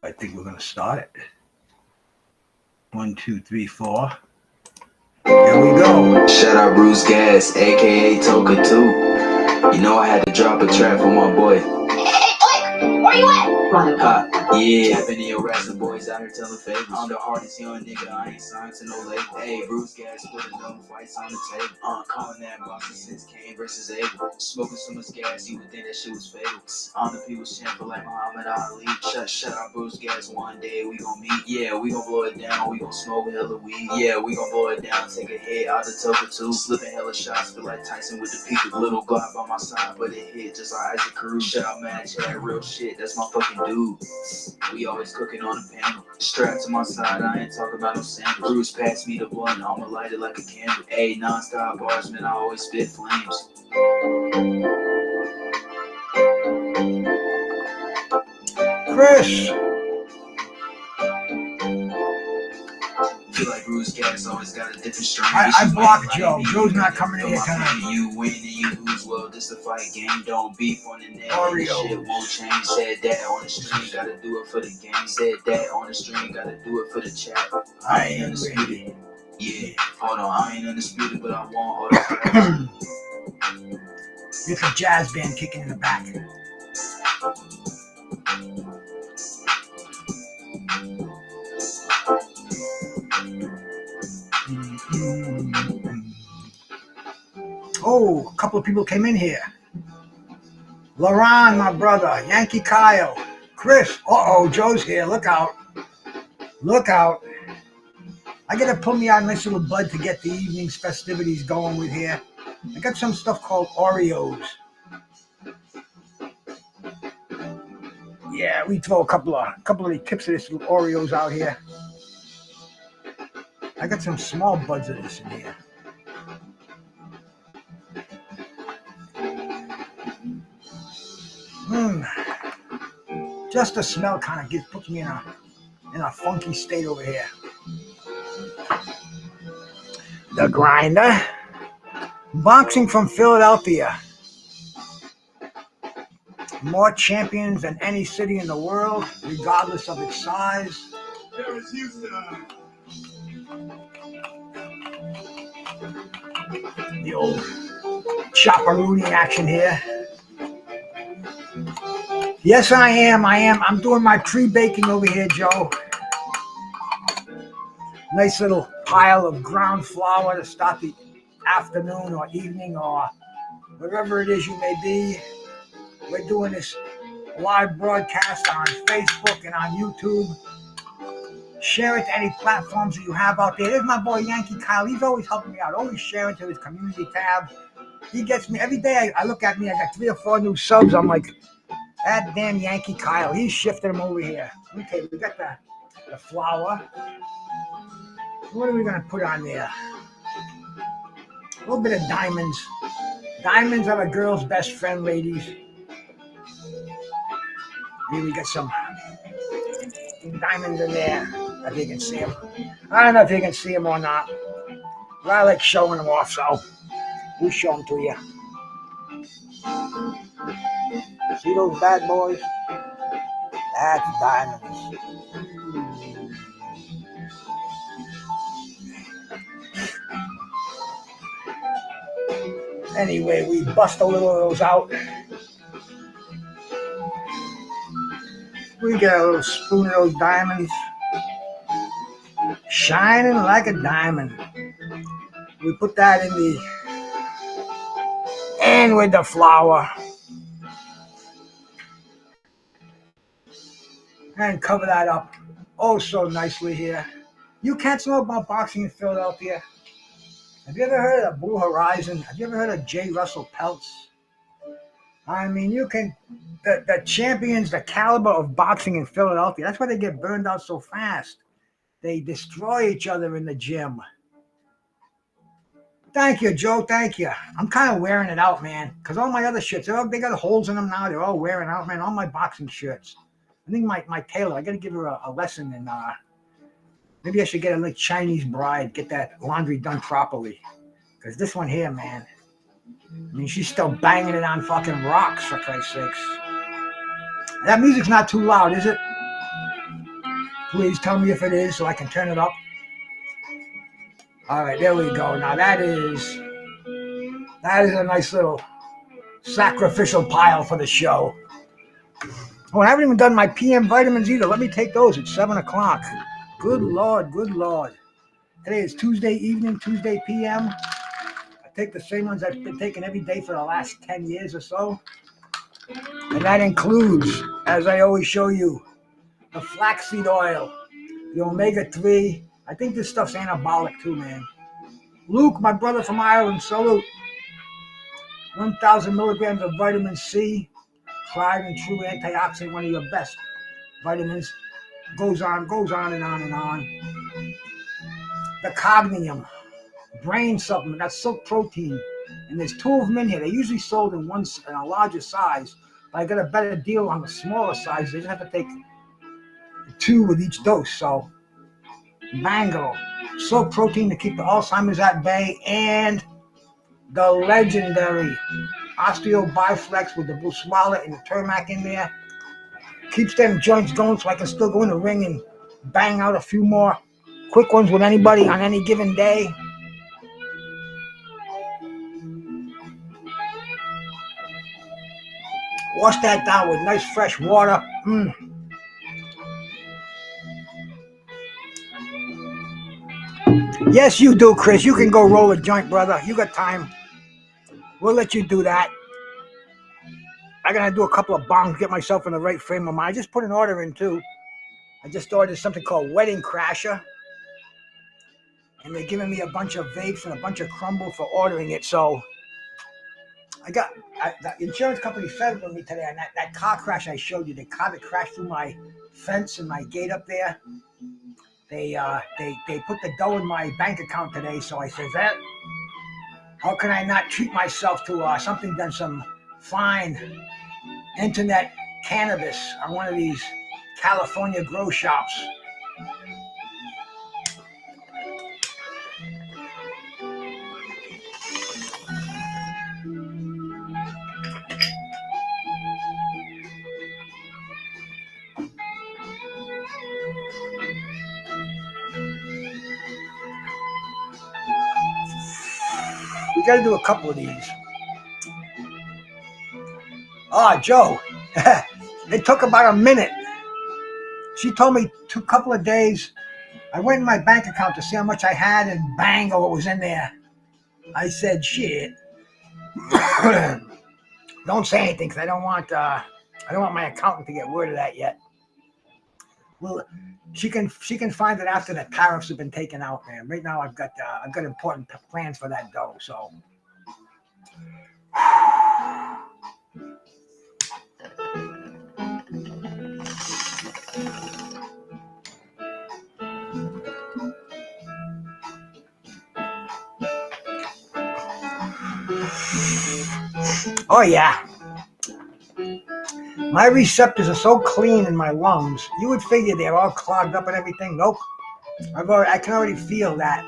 I think we're gonna start it. 1, 2, 3, 4. There we go. Shout out Bruce Gas, aka Toka 2. You know I had to drop a track for my boy. Hey, where you at? Ha, yeah, I've been in your raps, the boys out here telling favors. I'm the hardest young nigga, I ain't signed to no label. Hey, Bruce Gas putting them fights on the table. Calling that boxing since Kane versus Abel. Smoking so much gas, you would think that shit was fatal. On the people's champion like Muhammad Ali. Shut out Bruce Gas, one day we gon' meet. Yeah, we gon' blow it down, we gon' smoke hella weed. Yeah, we gon' blow it down, take a hit out the Toka 2. Slipping hella shots, feel like Tyson with the peak. Little Glock by my side, but it hit just like Isaac Cruz. Shout out Match, yeah, real shit, that's my fucking dude. We always cooking on the panel. Strapped to my side, I ain't talking about no sample. Bruce passed me the blunt, I'ma light it like a candle. Ayy, non-stop bars, man, I always spit flames. Chris. Feel like Bruce Gas always got a different strain. I blocked Joe. Joe's not coming in here tonight. You win and you lose, well, this a fight game. Don't beef on the net. Oreo. Shit won't change. Said that on the stream, gotta do it for the game. Said that on the stream, gotta do it for the chat. I ain't undisputed. Yeah, hold on, I ain't undisputed, but I want all the It's a jazz band kicking in the back. Oh, a couple of people came in here. Laron, my brother. Yankee Kyle. Chris. Uh-oh, Joe's here. Look out. Look out. I gotta put me on a nice little bud to get the evening's festivities going with here. I got some stuff called Oreos. Yeah, we throw a couple of the tips of this little Oreos out here. I got some small buds of this in here. Just the smell kind of puts me in a funky state over here. The Grinder. Boxing from Philadelphia. More champions than any city in the world, regardless of its size. There is Houston. The old chopperoonie action here. Yes, I am. I'm doing my pre-baking over here, Joe. Nice little pile of ground flour to start the afternoon or evening or whatever it is you may be. We're doing this live broadcast on Facebook and on YouTube. Share it to any platforms that you have out there. There's my boy Yankee Kyle. He's always helping me out, always sharing to his community tab. He gets me every day. I look at me, I got 3 or 4 new subs. I'm like, that damn Yankee Kyle, he's shifting them over here. Okay, we got the flour. What are we gonna put on there? A little bit of diamonds. Diamonds are a girl's best friend, ladies. Here we got some diamonds in there. If you can see them. I don't know if you can see them or not. But I like showing them off, so we'll show them to you. See those bad boys? That's diamonds. Anyway, we bust a little of those out. We get a little spoon of those diamonds. Shining like a diamond. We put that in with the flour. And cover that up oh so nicely here. You can't know about boxing in Philadelphia. Have you ever heard of Blue Horizon? Have you ever heard of J. Russell Peltz? I mean, the champions, the caliber of boxing in Philadelphia, that's why they get burned out so fast. They destroy each other in the gym. Thank you, Joe. Thank you. I'm kind of wearing it out, man, because all my other shirts, they got holes in them now. They're all wearing out, man. All my boxing shirts. I think my tailor, I got to give her a lesson in maybe I should get a like Chinese bride, get that laundry done properly. Because this one here, man, I mean, she's still banging it on fucking rocks, for Christ's sakes. That music's not too loud, is it? Please tell me if it is so I can turn it up. All right, there we go. Now that is a nice little sacrificial pile for the show. Oh, I haven't even done my PM vitamins either. Let me take those at 7 o'clock. Good Lord, good Lord. Today is Tuesday evening, Tuesday PM. I take the same ones I've been taking every day for the last 10 years or so. And that includes, as I always show you, the flaxseed oil, the omega-3. I think this stuff's anabolic too, man. Luke, my brother from Ireland, salute. 1,000 milligrams of vitamin C, tried and true antioxidant, one of your best vitamins. Goes on and on and on. The Cognium, brain supplement, that's silk protein. And there's 2 of them in here. They're usually sold in a larger size, but I got a better deal on the smaller size. They just have to take 2 with each dose. So, Mango, silk protein to keep the Alzheimer's at bay, and the legendary Osteo Biflex with the Blue Swallow and the Turmac in there. Keeps them joints going so I can still go in the ring and bang out a few more quick ones with anybody on any given day. Wash that down with nice fresh water. Yes, you do, Chris. You can go roll a joint, brother. You got time. We'll let you do that. I gotta do a couple of bongs, get myself in the right frame of mind. I just put an order in too. I just ordered something called Wedding Crasher. And they're giving me a bunch of vapes and a bunch of crumble for ordering it. So the insurance company settled with me today on that car crash I showed you. The car that crashed through my fence and my gate up there. They put the dough in my bank account today. So I said, how can I not treat myself to something than some fine internet cannabis on one of these California grow shops? We got to do a couple of these. Joe, it took about a minute. She told me a couple of days. I went in my bank account to see how much I had, and bang, what was in there. I said, shit. Don't say anything, because I don't want my accountant to get word of that yet. Well, she can find it after the tariffs have been taken out, man. Right now, I've got important plans for that dough. So, oh yeah. My receptors are so clean in my lungs. You would figure they're all clogged up and everything. Nope. I can already feel that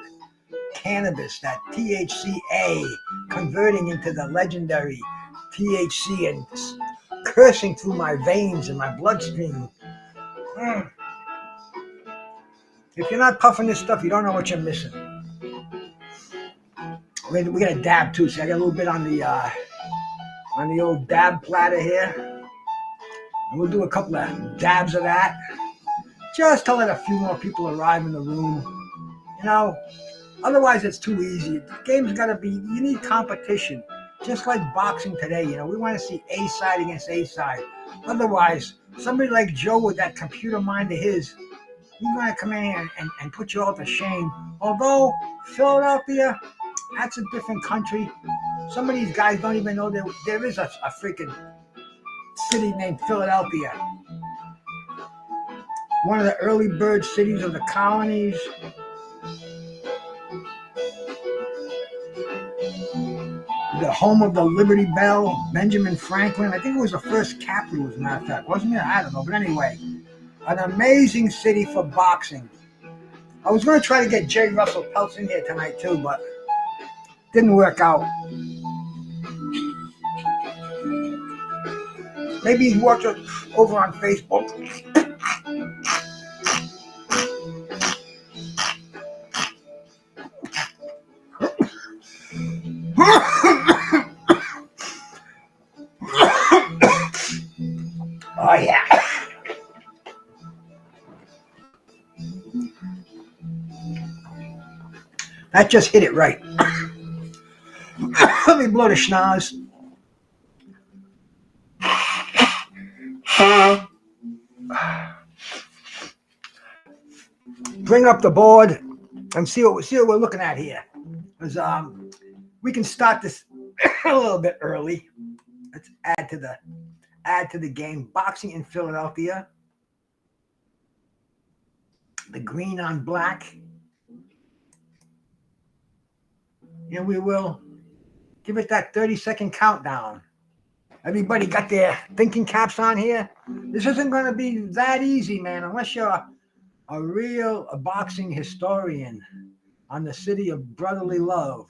cannabis, that THCA, converting into the legendary THC and coursing through my veins and my bloodstream. If you're not puffing this stuff, you don't know what you're missing. We got a dab too. See, I got a little bit on the old dab platter here. And we'll do a couple of dabs of that, just to let a few more people arrive in the room. You know, otherwise it's too easy. The game's got to be, you need competition. Just like boxing today, you know, we want to see A side against A side. Otherwise, somebody like Joe with that computer mind of his, he's going to come in here and put you all to shame. Although, Philadelphia, that's a different country. Some of these guys don't even know there is a freaking city named Philadelphia. One of the early bird cities of the colonies. The home of the Liberty Bell, Benjamin Franklin. I think it was the first capital, as a matter of fact. Wasn't it? I don't know. But anyway, an amazing city for boxing. I was going to try to get Jay Russell Peltz in here tonight too, but didn't work out. Maybe he's watching over on Facebook. yeah. That just hit it right. Let me blow the schnoz. Bring up the board and see what we're looking at here. Because we can start this a little bit early. Let's add to the game. Boxing in Philadelphia. The green on black. And we will give it that 30-second countdown. Everybody got their thinking caps on here? This isn't going to be that easy, man, unless you're a real boxing historian on the city of brotherly love.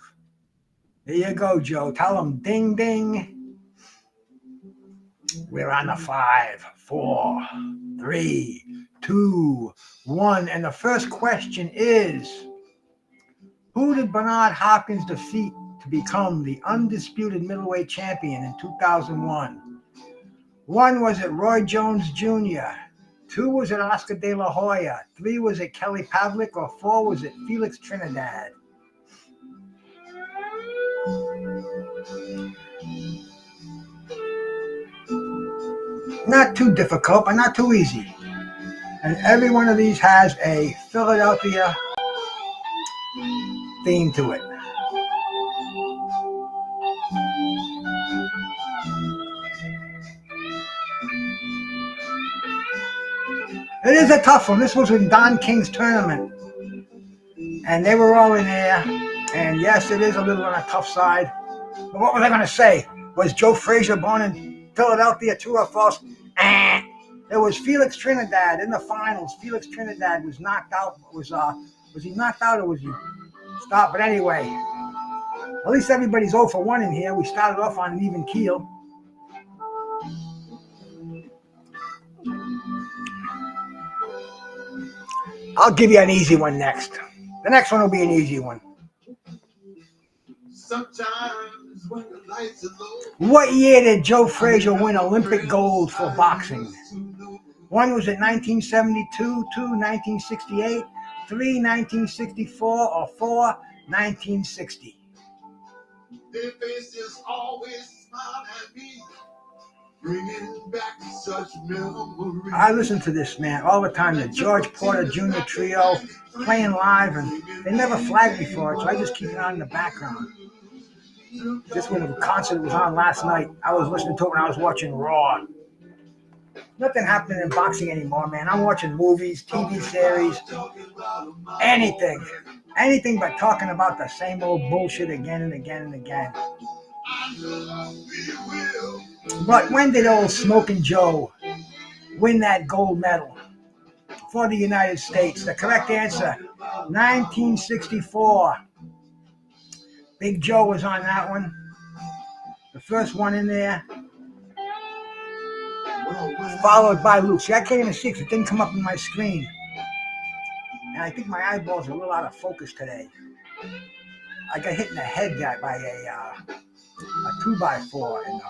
There you go, Joe. Tell them ding, ding. We're on the 5, 4, 3, 2, 1. And the first question is, who did Bernard Hopkins defeat to become the undisputed middleweight champion in 2001? 1, was it Roy Jones Jr.? 2, was it Oscar De La Hoya? 3, was it Kelly Pavlik? Or 4, was it Felix Trinidad? Not too difficult, but not too easy. And every one of these has a Philadelphia theme to it. It is a tough one. This was in Don King's tournament. And they were all in there. And yes, it is a little on the tough side. But what was I going to say? Was Joe Frazier born in Philadelphia, true or false? There was Felix Trinidad in the finals. Felix Trinidad was knocked out. Was he knocked out or was he stopped? But anyway, at least everybody's 0 for 1 in here. We started off on an even keel. I'll give you an easy one next. The next one will be an easy one. Sometimes when the lights are low. What year did Joe Frazier win Olympic gold for boxing? 1, was it 1972, 2, 1968, 3, 1964, or 4, 1960? Their faces always smile at me, bringing back such memories. I listen to this, man, all the time. The George Porter Jr. Trio playing live, and they never flagged me for it, so I just keep it on in the background. This one, the concert was on last night. I was listening to it when I was watching Raw. Nothing happening in boxing anymore, man. I'm watching movies, TV series, anything. Anything but talking about the same old bullshit again and again and again. But when did old Smoking Joe win that gold medal for the United States? The correct answer, 1964. Big Joe was on that one. The first one in there. Followed by Luke. See, I can't even see because it didn't come up on my screen. And I think my eyeballs are a little out of focus today. I got hit in the head by a 2x4, and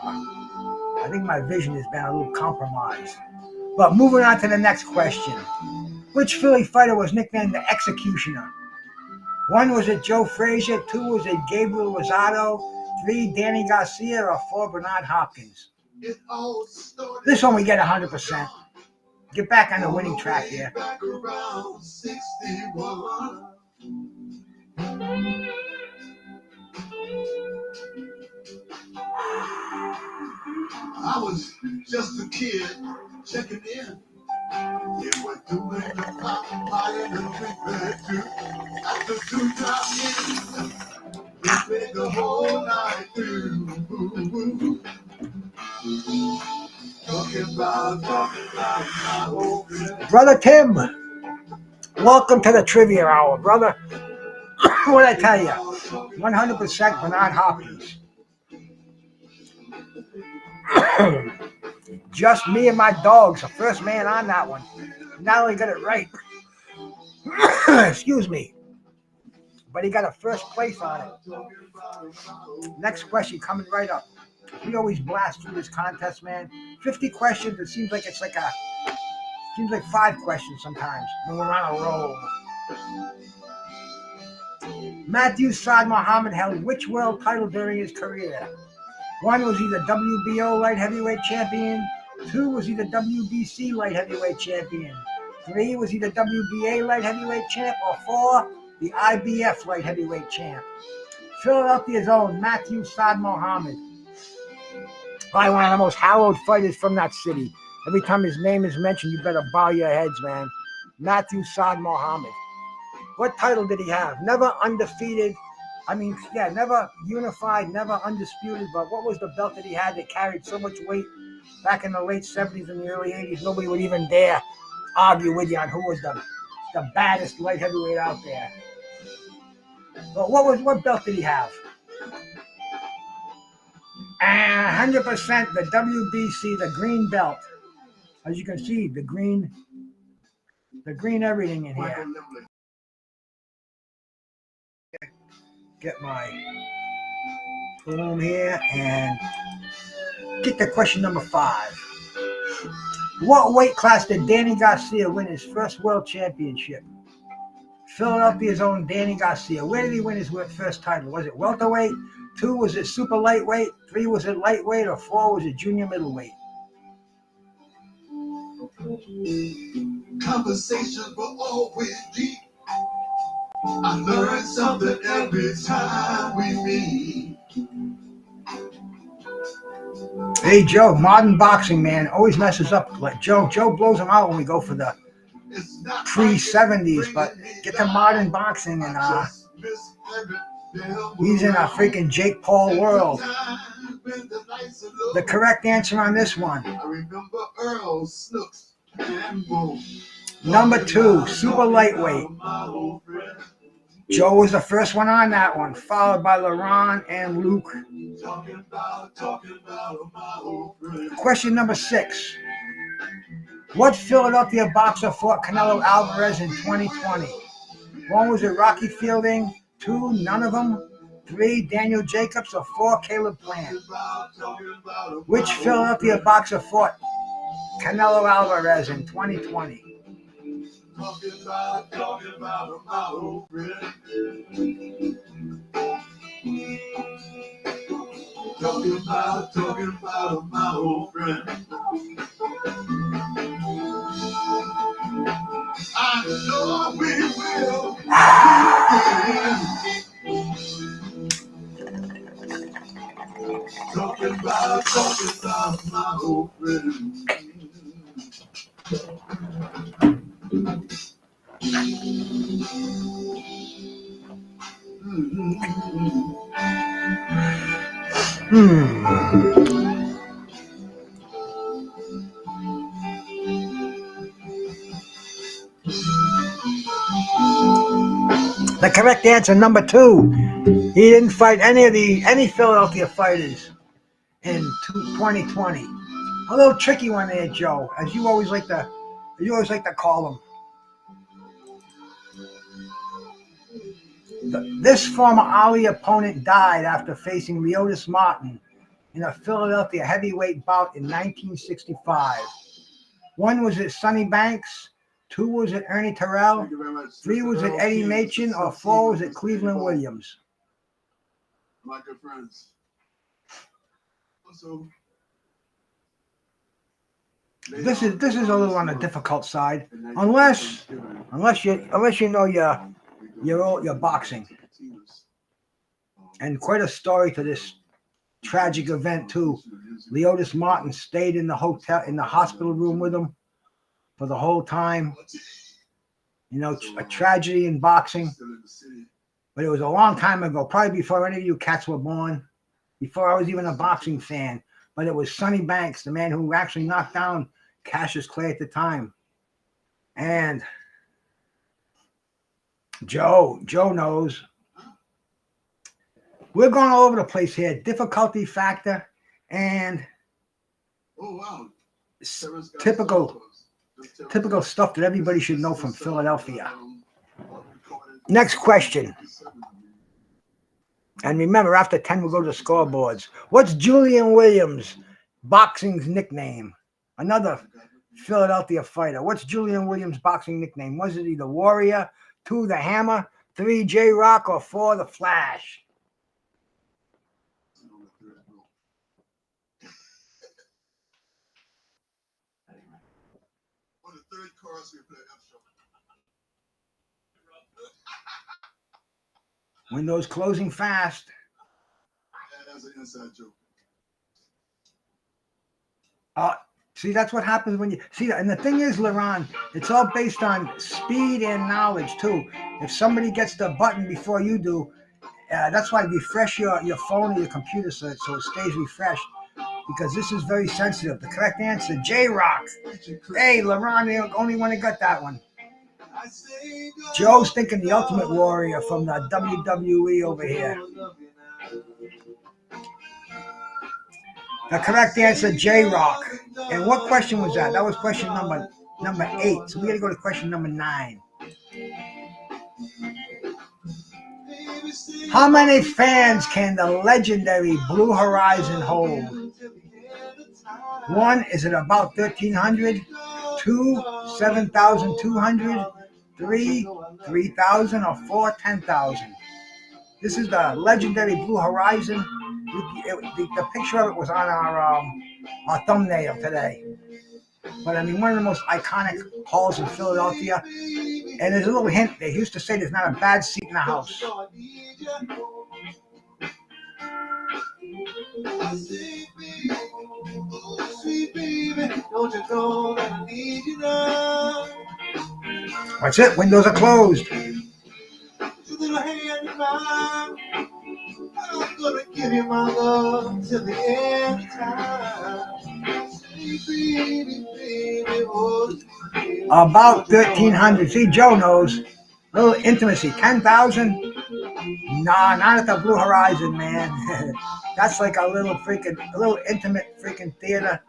I think my vision has been a little compromised. But moving on to the next question. Which Philly fighter was nicknamed the Executioner? 1, was it Joe Frazier? 2, was it Gabriel Rosado? 3, Danny Garcia? Or 4, Bernard Hopkins? This one we get 100%. Get back on the winning track here. I was just a kid checking in. Yeah, we're doing the pie and the regret too. After 2 times, we played the whole night through. Talking about my old friend. Brother Tim, welcome to the Trivia Hour, brother. What did I tell you? 100% Bernard Hopkins. Just me and my dogs, the first man on that one. Not only got it right, excuse me, but he got a first place on it. Next question coming right up. We always blast through this contest, man. 50 questions. It seems like seems like 5 questions sometimes when we're on a roll. Matthew Saad Muhammad held which world title during his career? 1 was he the WBO light heavyweight champion. 2 was he the WBC light heavyweight champion. 3 was he the WBA light heavyweight champ. Or 4, the IBF light heavyweight champ. Philadelphia's own Matthew Saad Muhammad. Probably one of the most hallowed fighters from that city. Every time his name is mentioned, you better bow your heads, man. Matthew Saad Muhammad. What title did he have? Never undefeated. Never unified, never undisputed. But what was the belt that he had that carried so much weight back in the late 70s and the early 80s? Nobody would even dare argue with you on who was the baddest light heavyweight out there. But what belt did he have? And 100% the WBC, the green belt. As you can see, the green everything in here. Get my boom here and get to question number 5. What weight class did Danny Garcia win his first world championship? Philadelphia's own Danny Garcia. Where did he win his first title? Was it welterweight? 2, was it super lightweight? 3, was it lightweight? Or 4, was it junior middleweight? Conversations were always deep. I learn something every time we meet. Hey, Joe, modern boxing, man, always messes up. Like Joe blows him out when we go for the pre-70s, but get to modern boxing and he's in a freaking Jake Paul world. The correct answer on this one. I remember Earl, Snooks, and Boom. Number 2, super lightweight. Joe was the first one on that one, followed by LeRon and Luke. Question number 6. What Philadelphia boxer fought Canelo Alvarez in 2020? 1, was it Rocky Fielding? 2, none of them? 3, Daniel Jacobs? Or 4, Caleb Plant? Which Philadelphia boxer fought Canelo Alvarez in 2020? Talking about my old friend. Talking about my old friend. I know we will. Talking about my old friend. The correct answer, number 2. He didn't fight any Philadelphia fighters in 2020. A little tricky one there, Joe, as you always like to call him. This former Ali opponent died after facing Leotis Martin in a Philadelphia heavyweight bout in 1965. 1, was it Sonny Banks? 2, was it Ernie Terrell? 3, was it Eddie Machin? Or 4, was it Cleveland Williams? My good friends. Also, this is a little on the difficult side, unless you know your boxing. And quite a story to this tragic event too. Leotis Martin stayed in the hospital room with him for the whole time. You know, a tragedy in boxing. But it was a long time ago, probably before any of you cats were born, before I was even a boxing fan. But it was Sonny Banks, the man who actually knocked down Cassius Clay at the time. And Joe knows. We're going all over the place here. Difficulty factor and typical stuff that everybody should know from Philadelphia. Next question. And remember, after 10, we'll go to scoreboards. What's Julian Williams' boxing's nickname? Another Philadelphia fighter. What's Julian Williams' boxing nickname? Was it either Warrior, 2, the Hammer, 3, J-Rock, or 4, the Flash? On the third chorus, we play F sharp. Windows closing fast. Yeah, that's an inside joke. See, that's what happens when you see that. And the thing is, Laron, it's all based on speed and knowledge too. If somebody gets the button before you do, that's why refresh your phone or your computer so it stays refreshed, because this is very sensitive. The correct answer, J-Rock. Hey, Laron, the only one that got that one. Joe's thinking the Ultimate Warrior from the WWE over here. The correct answer, J-Rock. And what question was that? That was question number 8. So we got to go to question number 9. How many fans can the legendary Blue Horizon hold? 1, is it about 1,300? 2, 7,200? 3, 3,000? Or 4, 10,000? This is the legendary Blue Horizon. The picture of it was on our thumbnail today. But I mean, one of the most iconic halls in Philadelphia. And there's a little hint. They used to say there's not a bad seat in the house. That's it. Windows are closed. I'm gonna give you my love till the end of time. About 1,300. See, Joe knows. A little intimacy. 10,000? Nah, not at the Blue Horizon, man. That's like a little intimate freaking theater.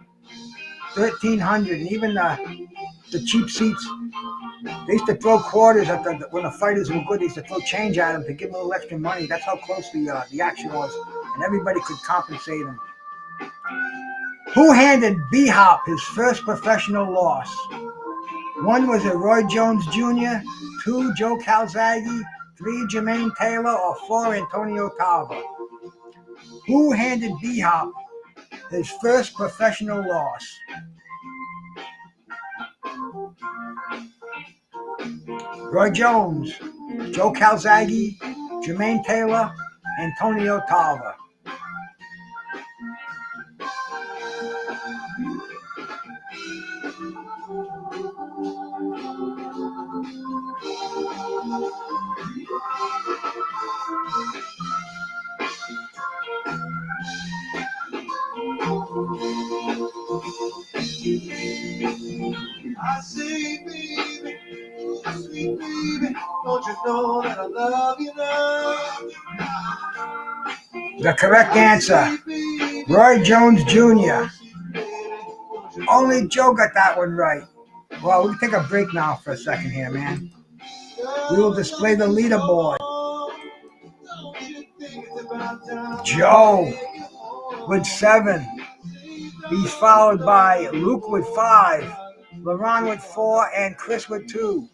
1,300. And even the cheap seats, they used to throw quarters at when the fighters were good. They used to throw change at them to give them a little extra money. That's how close the action was, and everybody could compensate them. Who handed B-Hop his first professional loss? 1, was it Roy Jones Jr., 2, Joe Calzaghe, 3, Jermaine Taylor, or 4, Antonio Tarver? Who handed B-Hop his first professional loss? Roy Jones, Joe Calzaghe, Jermaine Taylor, Antonio Tarver. I say, baby, sweet baby, don't you know that I love you now? The correct answer, Roy Jones Jr. Only Joe got that one right. Well, we can take a break now for a second here, man. We will display the leaderboard. Joe with 7. He's followed by Luke with 5, LaRon with 4, and Chris with 2.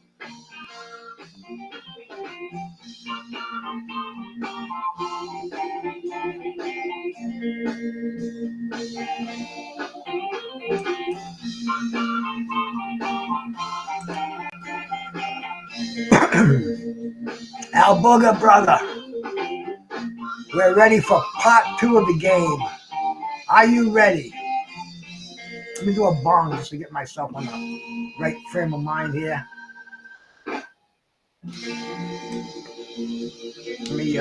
Al Booger, brother. We're ready for part 2 of the game. Are you ready? Let me do a bong just to get myself on the right frame of mind here. Let me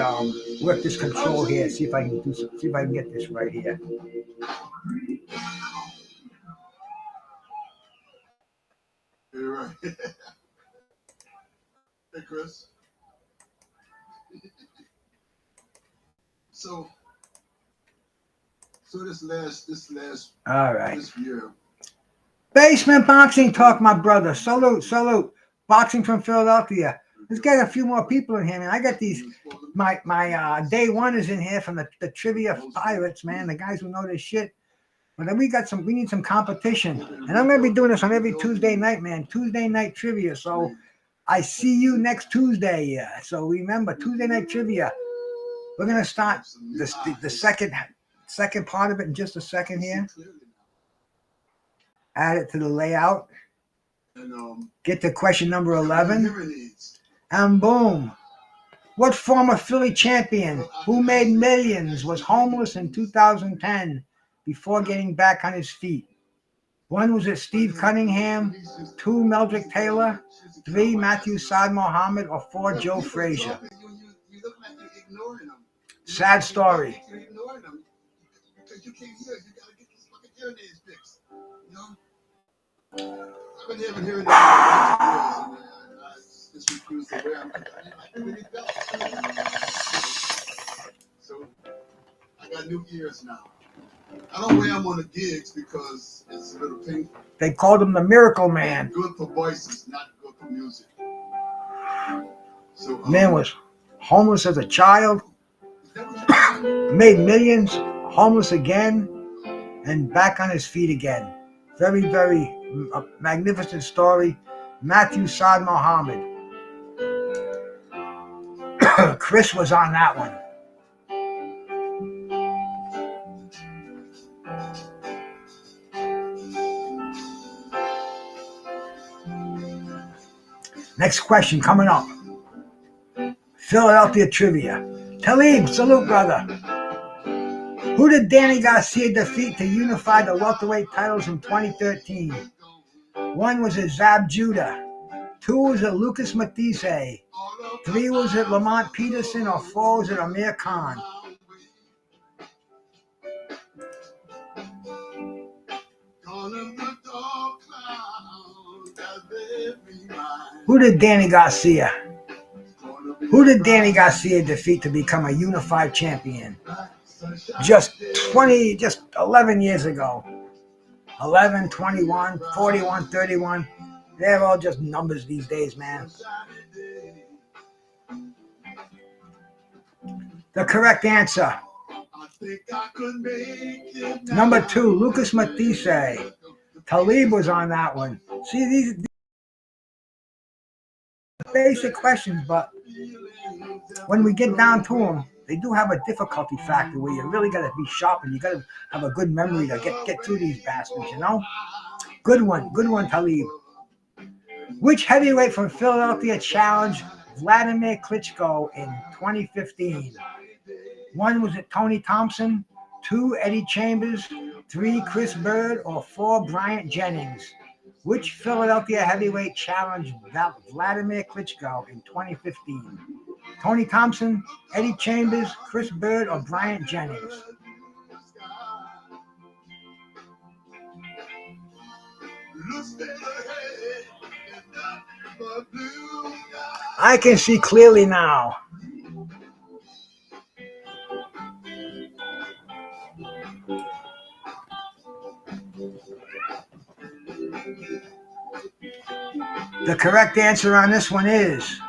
work this control here. See if I can get this right here. You're right. Hey, Chris. So this last All right. this year. Basement Boxing Talk, my brother. Salute. Boxing from Philadelphia. Let's get a few more people in here, man. I got these. My day one is in here from the trivia pirates, man. The guys who know this shit. But then we need some competition. And I'm gonna be doing this on every Tuesday night, man. Tuesday night trivia. So I see you next Tuesday. So remember, Tuesday night trivia. We're gonna start the second part of it in just a second here. Add it to the layout. Get to question number 11. And boom. What former Philly champion who made millions was homeless in 2010 before getting back on his feet? 1, was it Steve Cunningham? 2, Meldrick Taylor? 3, Matthew Saad Muhammad? Or 4, Joe Frazier? Sad story. I've been having hearing that. Just refuse to wear them. I really felt. So I got new ears now. I don't wear them on the gigs because it's a little painful. They called him the Miracle Man. Good for voices, not good for music. So Man was homeless as a child, made millions, homeless again, and back on his feet again. Very, very magnificent story. Matthew Saad Muhammad. Chris was on that one. Next question coming up. Philadelphia trivia. Talib, salute, brother. Who did Danny Garcia defeat to unify the welterweight titles in 2013? 1, was it Zab Judah? 2, was it Lucas Matisse? 3, was it Lamont Peterson? Or 4, was it Amir Khan? Who did Danny Garcia defeat to become a unified champion? Just 11 years ago. 11, 21, 41, 31. They're all just numbers these days, man. The correct answer. Number 2, Lucas Matisse. Talib was on that one. See, these basic questions, but when we get down to them, they do have a difficulty factor where you really got to be sharp and you got to have a good memory to get through these bastards, you know? Good one, Talib. Which heavyweight from Philadelphia challenged Vladimir Klitschko in 2015? 1, was it Tony Thompson? 2, Eddie Chambers? 3, Chris Bird? Or 4, Bryant Jennings? Which Philadelphia heavyweight challenged Vladimir Klitschko in 2015? Tony Thompson, Eddie Chambers, Chris Bird, or Bryant Jennings? I can see clearly now. The correct answer on this one is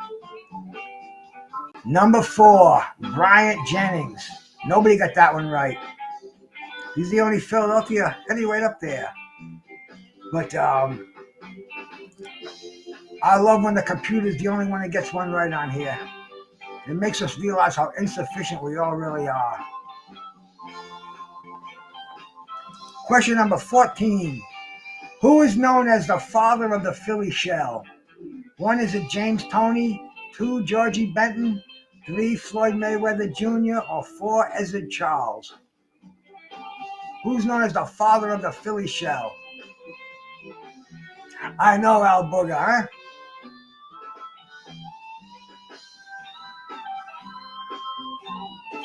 number 4, Bryant Jennings. Nobody got that one right. He's the only Philadelphia heavyweight up there. But I love when the computer's the only one that gets one right on here. It makes us realize how insufficient we all really are. Question number 14. Who is known as the father of the Philly shell? 1, is it James Toney? 2, Georgie Benton? 3, Floyd Mayweather Jr. Or 4, Ezzard Charles? Who's known as the father of the Philly shell? I know, Al Booger, huh?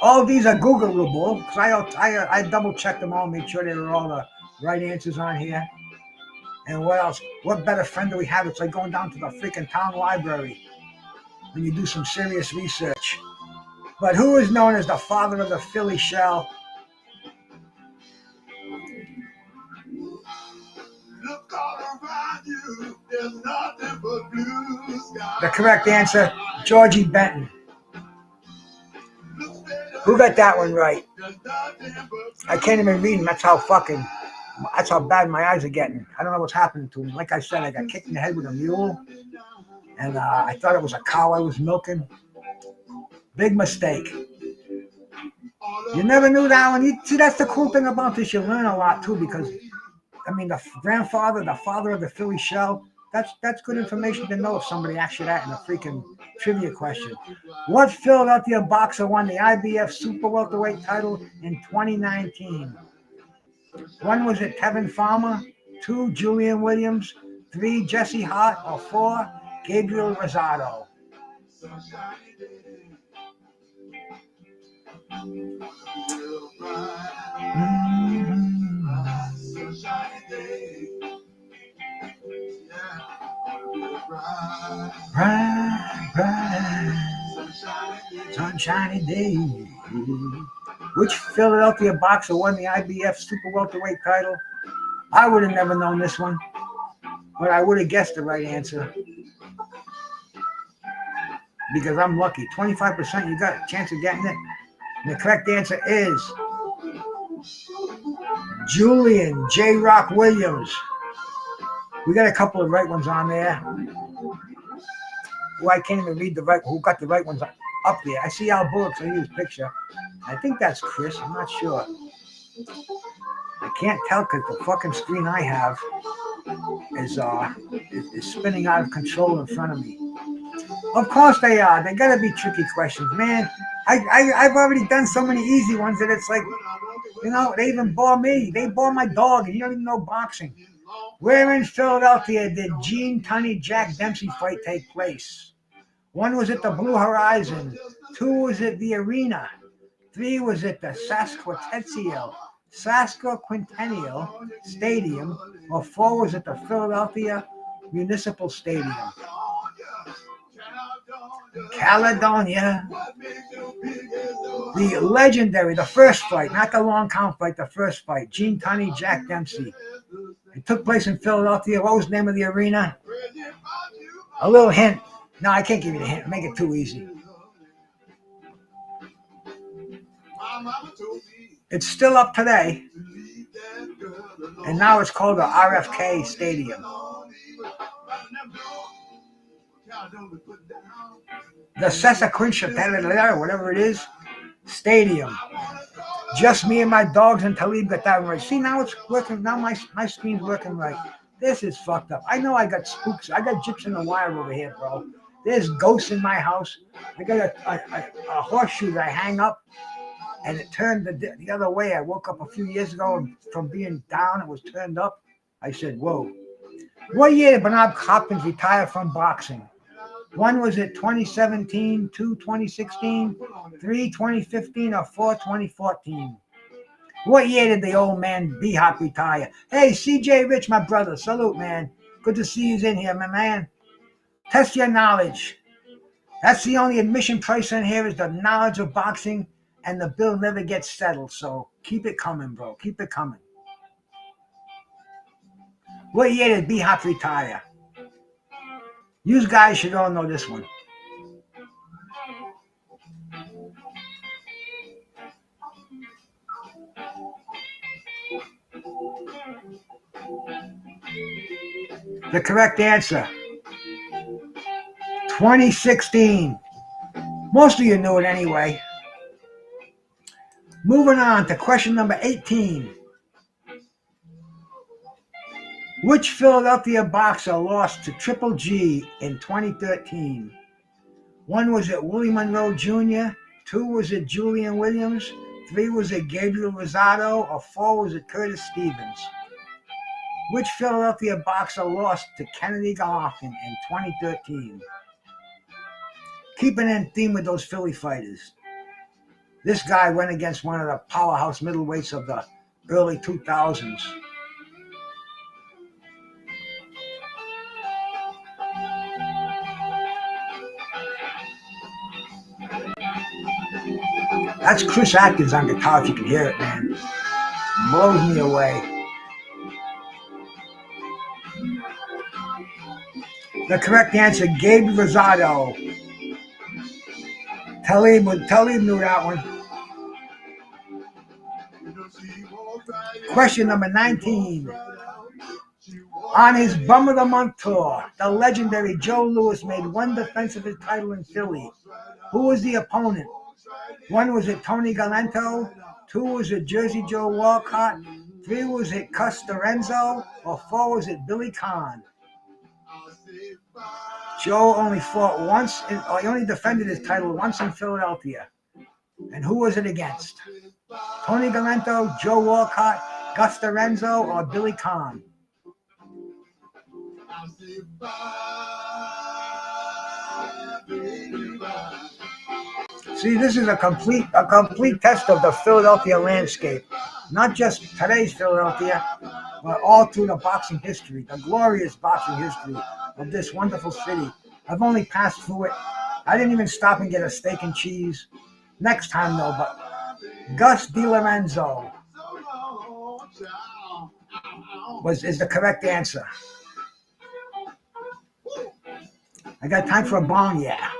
All these are Googleable because I double checked them all, made sure they were all the right answers on here. And what else? What better friend do we have? It's like going down to the freaking town library when you do some serious research. But who is known as the father of the Philly shell? The correct answer Georgie Benton. Who got that one right? I can't even read them. That's how bad my eyes are getting. I don't know what's happening to me. Like I said, I got kicked in the head with a mule, and I thought it was a cow I was milking. Big mistake. You never knew that one. See, that's the cool thing about this. You learn a lot too, because I mean, the father of the Philly Shell. That's good information to know if somebody asks you that in a freaking trivia question. What Philadelphia boxer won the IBF Super Welterweight title in 2019? 1, was it Tevin Farmer? 2, Julian Williams? 3, Jesse Hart? Or 4, Gabriel Rosado? Bright, sunshiny day. Which Philadelphia boxer won the IBF Super Welterweight title? I would have never known this one, but I would have guessed the right answer because I'm lucky. 25%, you got a chance of getting it. And the correct answer is Julian J. Rock Williams. We got a couple of right ones on there. Well, I can't even read who got the right ones up there. I see Al Bullock's. I use picture. I think that's Chris. I'm not sure. I can't tell because the fucking screen I have is spinning out of control in front of me. Of course they are. They gotta be tricky questions, man. I've already done so many easy ones that it's like, you know, they even bore me. They bore my dog, and you don't even know boxing. Where in Philadelphia did Gene Tunney Jack Dempsey fight take place? 1, was it the Blue Horizon? 2, was it the Arena? 3, was it the Sasquattennial Stadium? Or 4, was it the Philadelphia Municipal Stadium? Caledonia. The legendary, the first fight, not the long count fight, the first fight. Gene Tunney, Jack Dempsey. It took place in Philadelphia. What was the name of the arena? A little hint. No, I can't give you the hint. Make it too easy. It's still up today. And now it's called the RFK Stadium. The Sasquattennial, whatever it is, Stadium. Just me and my dogs and Talib got that right. See, now it's working. Now my screen's working right. This is fucked up. I know I got spooks. I got gyps in the wire over here, bro. There's ghosts in my house. I got a horseshoe that I hang up, and it turned the other way. I woke up a few years ago, and from being down, it was turned up. I said, whoa. What year did Bernard Hopkins retire from boxing? 1, was it 2017, 2, 2016, 3, 2015, or 4, 2014? What year did the old man B-Hop retire? Hey, CJ Rich, my brother. Salute, man. Good to see you in here, my man. Test your knowledge. That's the only admission price in here is the knowledge of boxing, and the bill never gets settled. So keep it coming, bro. Keep it coming. What year did B-Hop retire? You guys should all know this one. The correct answer, 2016. Most of you knew it anyway. Moving on to question number 18. Which Philadelphia boxer lost to Triple G in 2013? 1, was it Willie Monroe Jr.? 2, was it Julian Williams? 3, was it Gabriel Rosado? Or 4, was it Curtis Stevens? Which Philadelphia boxer lost to Kennedy Golovkin in 2013? Keeping in theme with those Philly fighters. This guy went against one of the powerhouse middleweights of the early 2000s. That's Chris Atkins on guitar, if you can hear it, man. Blows me away. The correct answer, Gabe Rosado. Talib knew that one. Question number 19. On his Bum of the Month tour, the legendary Joe Louis made one defense of his title in Philly. Who was the opponent? One, was it Tony Galento? Two, was it Jersey Joe Walcott? Three, was it Cus Lorenzo? Or four, was it Billy Conn? Joe only fought once, or he only defended his title once in Philadelphia. And who was it against? Tony Galento, Joe Walcott, Cus Lorenzo, or Billy Conn? See, this is a complete test of the Philadelphia landscape. Not just today's Philadelphia, but all through the boxing history, the glorious boxing history of this wonderful city. I've only passed through it. I didn't even stop and get a steak and cheese. Next time, though, but Cus Lorenzo is the correct answer. I got time for a bong, yeah.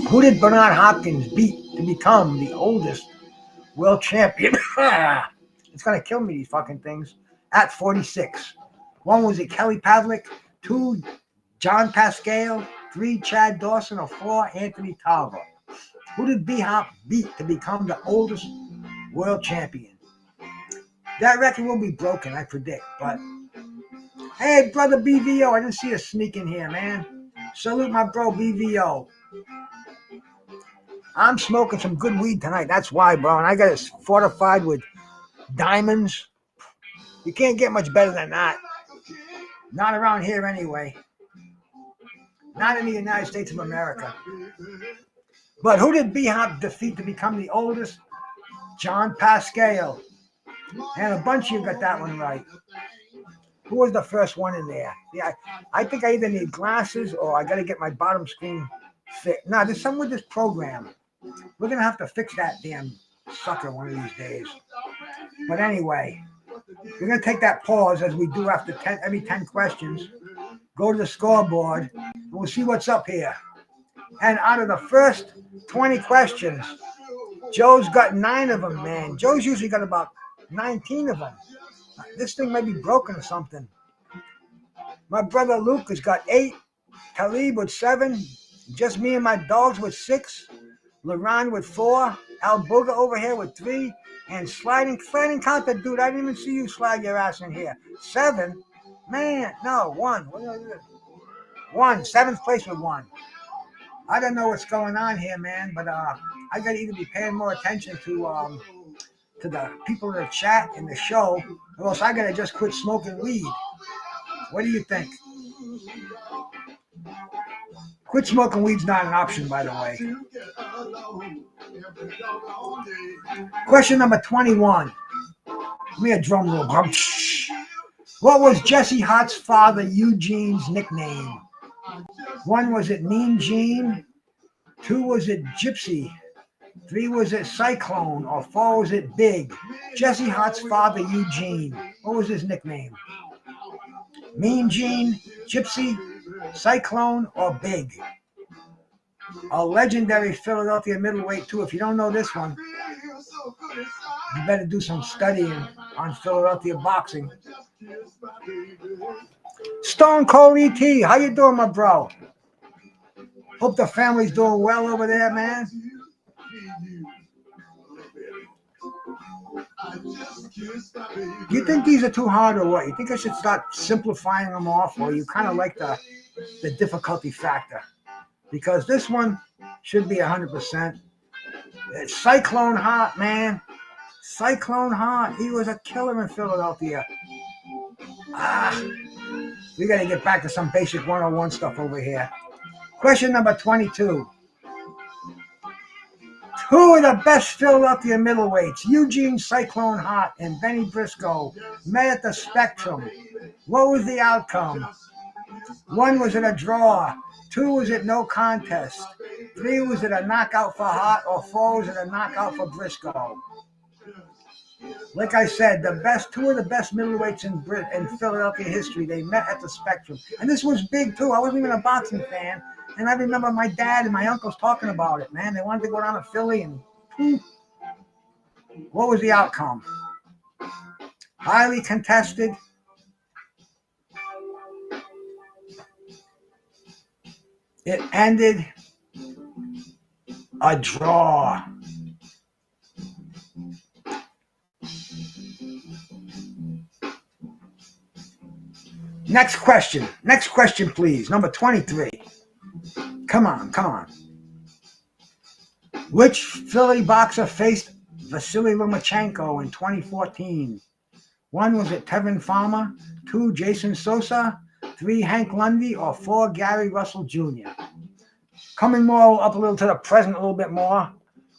Who did Bernard Hopkins beat to become the oldest world champion? It's going to kill me, these fucking things. At 46. One, was it Kelly Pavlik? Two, John Pascal. Three, Chad Dawson. Or four, Anthony Tarver. Who did B-Hop beat to become the oldest world champion? That record will be broken, I predict. But hey, brother BVO, I didn't see you sneak in here, man. Salute my bro BVO. I'm smoking some good weed tonight. That's why, bro. And I got it fortified with diamonds. You can't get much better than that. Not around here anyway. Not in the United States of America. But who did B-Hop defeat to become the oldest? John Pascal. And a bunch of you got that one right. Who was the first one in there? Yeah, I think I either need glasses or I got to get my bottom screen fixed. No, there's something with this program. We're going to have to fix that damn sucker one of these days. But anyway, we're going to take that pause as we do after every 10 questions. Go to the scoreboard, and we'll see what's up here. And out of the first 20 questions, Joe's got 9 of them, man. Joe's usually got about 19 of them. This thing might be broken or something. My brother Luke has got 8. Talib with 7. Just me and my dogs with 6. LeRon with 4. Al Booger over here with 3. And sliding counter, dude. I didn't even see you slide your ass in here. 7? Man, no, 1. 1. 7th place with 1. I don't know what's going on here, man, but I got to either be paying more attention to the people in the chat in the show, or else I got to just quit smoking weed. What do you think? Quit smoking weed's not an option, by the way. Question number 21. Give me a drum roll. What was Jesse Hart's father Eugene's nickname? 1, was it Mean Gene? 2, was it Gypsy? 3, was it Cyclone? Or 4, was it Big? Jesse Hart's father Eugene. What was his nickname? Mean Gene, Gypsy, Cyclone, or Big? A legendary Philadelphia middleweight too. If you don't know this one, you better do some studying on Philadelphia boxing. Stone Cold E.T., how you doing, my bro? Hope the family's doing well over there, man. Do you think these are too hard or what? You think I should start simplifying them off, or you kind of like the difficulty factor? Because this one should be 100%. It's Cyclone Hart, man. Cyclone Hart. He was a killer in Philadelphia. We got to get back to some basic 101 stuff over here. Question number 22. Two of the best Philadelphia middleweights, Eugene Cyclone Hart and Benny Briscoe, met at the Spectrum. What was the outcome? 1 was it a draw. 2 was it no contest. 3 was it a knockout for Hart, or 4 was it a knockout for Briscoe. Like I said, two of the best middleweights in Philadelphia history, they met at the Spectrum. And this was big too. I wasn't even a boxing fan. And I remember my dad and my uncles talking about it, man. They wanted to go down to Philly and what was the outcome? Highly contested. It ended a draw. Next question, please. Number 23. Come on. Which Philly boxer faced Vasily Lomachenko in 2014? 1 was it Tevin Farmer, 2 Jason Sosa, 3 Hank Lundy, or 4 Gary Russell Jr. Coming more up a little to the present a little bit more.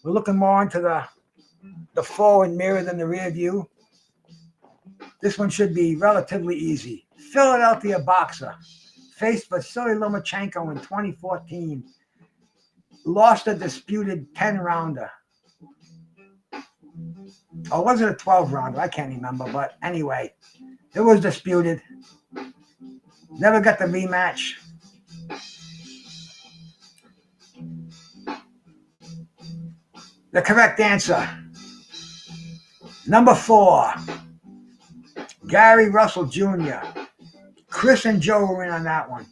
We're looking more into the forward mirror than the rear view. This one should be relatively easy. Philadelphia boxer faced Vasily Lomachenko in 2014. Lost a disputed 10-rounder. Or was it a 12-rounder? I can't remember. But anyway, it was disputed. Never got the rematch. The correct answer. Number 4. Gary Russell Jr. Chris and Joe were in on that one.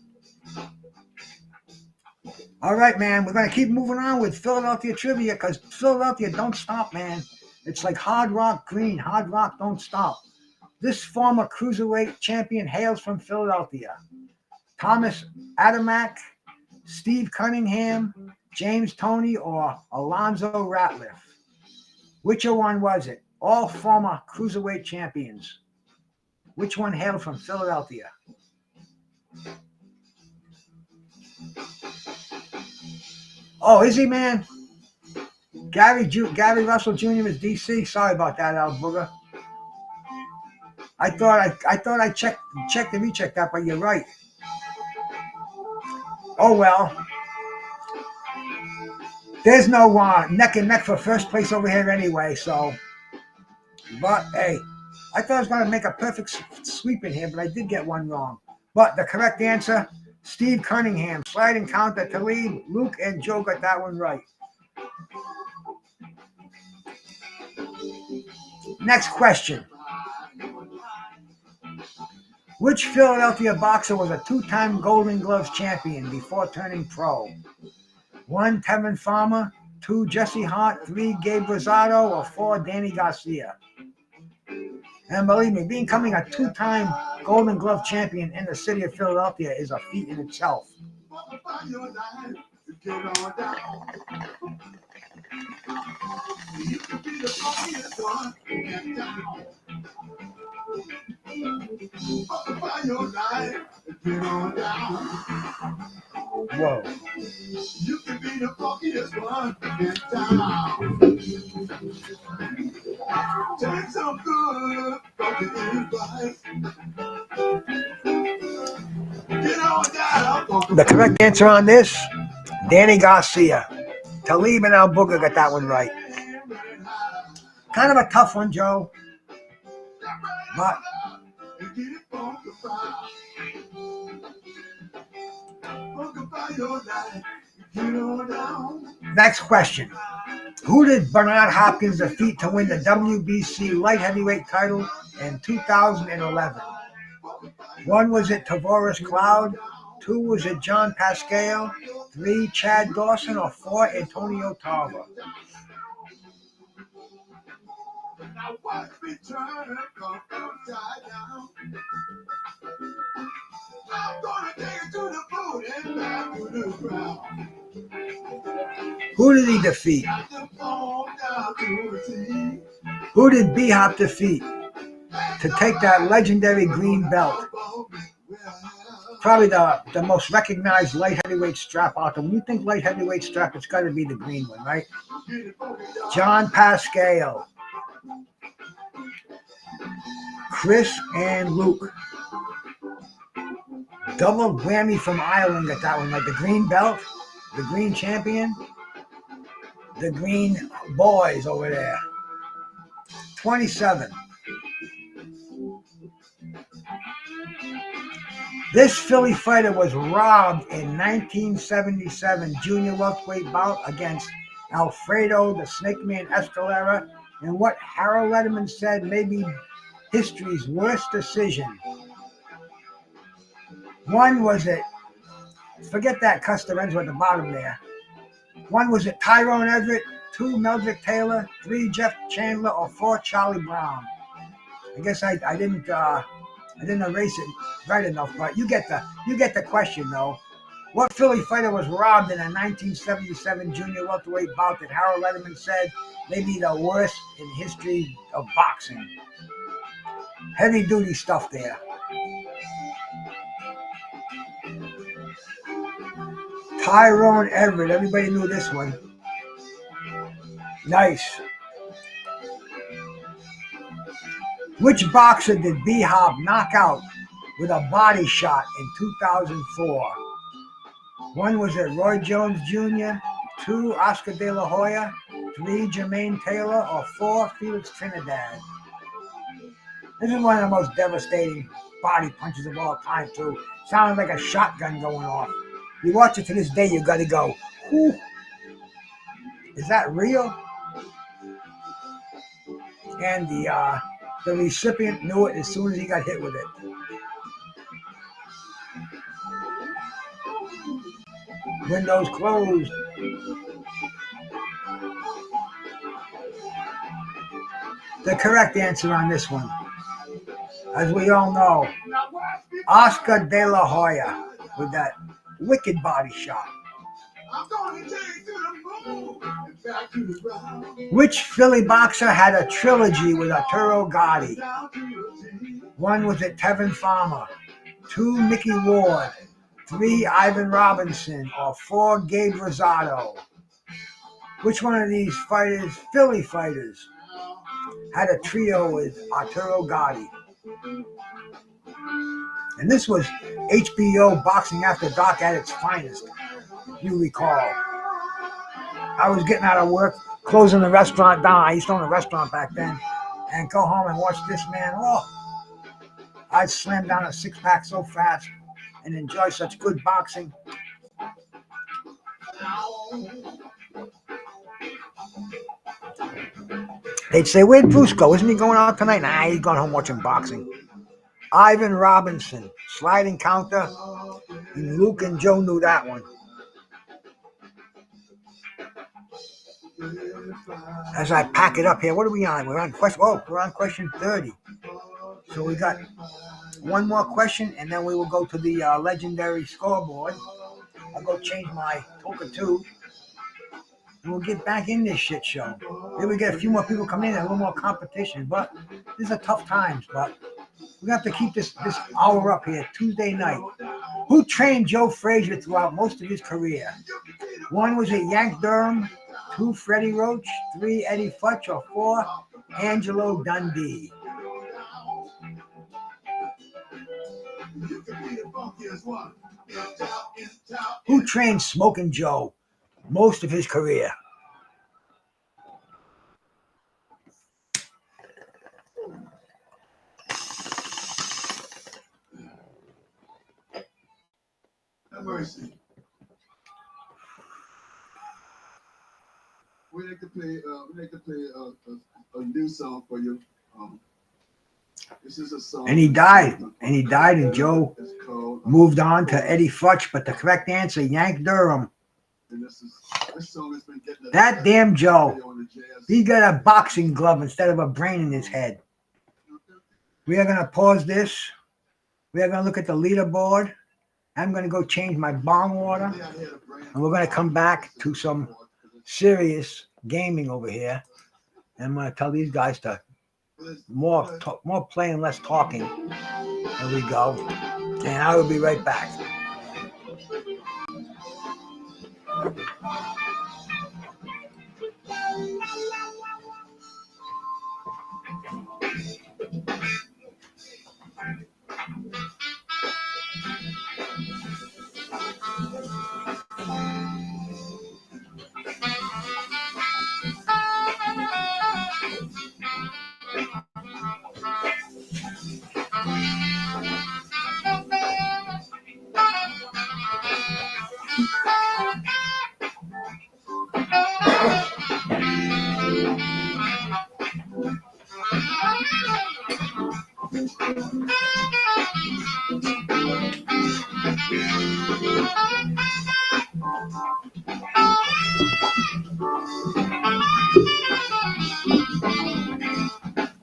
All right, man. We're going to keep moving on with Philadelphia trivia because Philadelphia don't stop, man. It's like Hard Rock Green. Hard Rock don't stop. This former cruiserweight champion hails from Philadelphia. Thomas Adamak, Steve Cunningham, James Toney, or Alonzo Ratliff. Which one was it? All former cruiserweight champions. Which one hailed from Philadelphia? Oh, is he, man? Gary Russell Jr. is DC. Sorry about that, Al Booger. I thought I checked and rechecked that, but you're right. Oh well. There's no neck and neck for first place over here anyway. So, but hey, I thought I was going to make a perfect sweep in here, but I did get one wrong. But the correct answer, Steve Cunningham, sliding counter to lead. Luke and Joe got that one right. Next question. Which Philadelphia boxer was a 2-time Golden Gloves champion before turning pro? 1, Tevin Farmer, 2, Jesse Hart, 3, Gabe Rosado, or 4, Danny Garcia? And believe me, becoming a 2-time Golden Glove champion in the city of Philadelphia is a feat in itself. Whoa. You can be the funkiest one in town. Take some good funky advice. Get on down. The correct answer on this, Danny Garcia. Talib and Al Booger got that one right. Kind of a tough one, Joe. But next question. Who did Bernard Hopkins defeat to win the WBC light heavyweight title in 2011? 1, was it Tavoris Cloud? 2, was it John Pascal? 3, Chad Dawson, or 4, Antonio Tarver? Now watch me turn, come upside down. I'm gonna take it to the moon and back to the ground. Who did he defeat? Who did B-Hop defeat to take that legendary green belt? Probably the most recognized light heavyweight strap out there. When you think light heavyweight strap, it's got to be the green one, right? John Pascal. Chris and Luke. double whammy from Ireland got that one. Like the green belt, the green champion, the green boys over there. 27. This Philly fighter was robbed in 1977 junior welterweight bout against Alfredo the Snakeman Escalera in what Harold Letterman said may be history's worst decision. One was it, forget that Custer ends at the bottom there. One was it Tyrone Everett, 2 Meldrick Taylor, 3 Jeff Chandler, or 4 Charlie Brown. I guess I didn't erase it right enough, but you get the question though. What Philly fighter was robbed in a 1977 junior welterweight bout that Harold Letterman said may be the worst in history of boxing? Heavy duty stuff there. Tyrone Everett, everybody knew this one. Nice. Which boxer did B-Hop knock out with a body shot in 2004? One was it Roy Jones Jr., 2 Oscar De La Hoya, 3 Jermaine Taylor, or 4 Felix Trinidad. This is one of the most devastating body punches of all time too. Sounded like a shotgun going off. You watch it to this day, you gotta go, whew. Is that real? And the recipient knew it as soon as he got hit with it. Windows closed. The correct answer on this one, as we all know, Oscar De La Hoya with that wicked body shot. Which Philly boxer had a trilogy with Arturo Gatti? One was it Tevin Farmer, 2 Mickey Ward, 3 Ivan Robinson, or 4 Gabe Rosado? Which one of these fighters, Philly fighters, had a trio with Arturo Gatti? And this was HBO Boxing After Dark at its finest, if you recall. I was getting out of work, closing the restaurant down. I used to own a restaurant back then, and go home and watch this man. Oh, I'd slam down a 6-pack so fast and enjoy such good boxing. They'd say, where'd Bruce go? Isn't he going out tonight? Nah, he's going home watching boxing. Ivan Robinson, sliding counter. And Luke and Joe knew that one. As I pack it up here, what are we on? We're on question 30. So we got one more question, and then we will go to the legendary scoreboard. I'll go change my Toka 2. And we'll get back in this shit show. Maybe we get a few more people coming in and a little more competition. But these are tough times. But we're going to have to keep this hour up here, Tuesday night. Who trained Joe Frazier throughout most of his career? One was it Yank Durham, 2 Freddie Roach, 3 Eddie Futch, or 4 Angelo Dundee? Who trained Smoking Joe most of his career? Have mercy. We like to play a new song for you. This is a song. And he died. And Joe moved on to Eddie Futch, but the correct answer, Yank Durham. And this song has been getting that damn Joe. He got a boxing glove instead of a brain in his head. We are going to pause this. We are going to look at the leaderboard. I'm going to go change my bong water. And we're going to come back to some serious gaming over here. And I'm going to tell these guys to more playing, less talking. There we go. And I will be right back.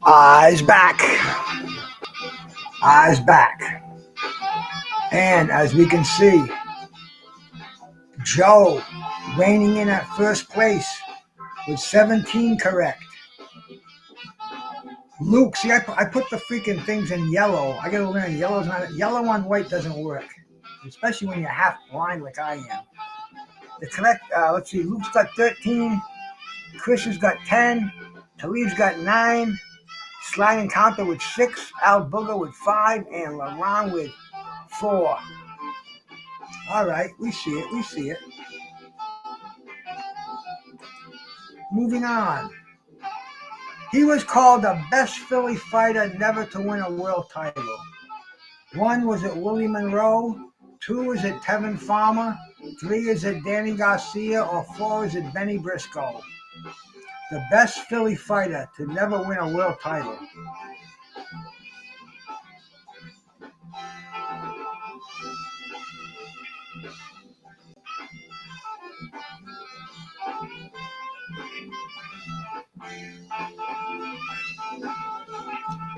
Eyes back. Eyes back. And as we can see, Joe reigning in at first place with 17 correct. Luke, see, I put the freaking things in yellow. I gotta learn yellow's not yellow on white doesn't work, especially when you're half blind like I am. The correct, let's see, Luke's got 13, Chris has got 10, Talib's got 9, Slide Encounter with 6, Al Booger with 5, and LaRon with 4. All right, we see it. Moving on. He was called the best Philly fighter never to win a world title. 1 was it Willie Monroe, 2 is it Tevin Farmer, 3 is it Danny Garcia, or 4 is it Benny Briscoe. The best Philly fighter to never win a world title.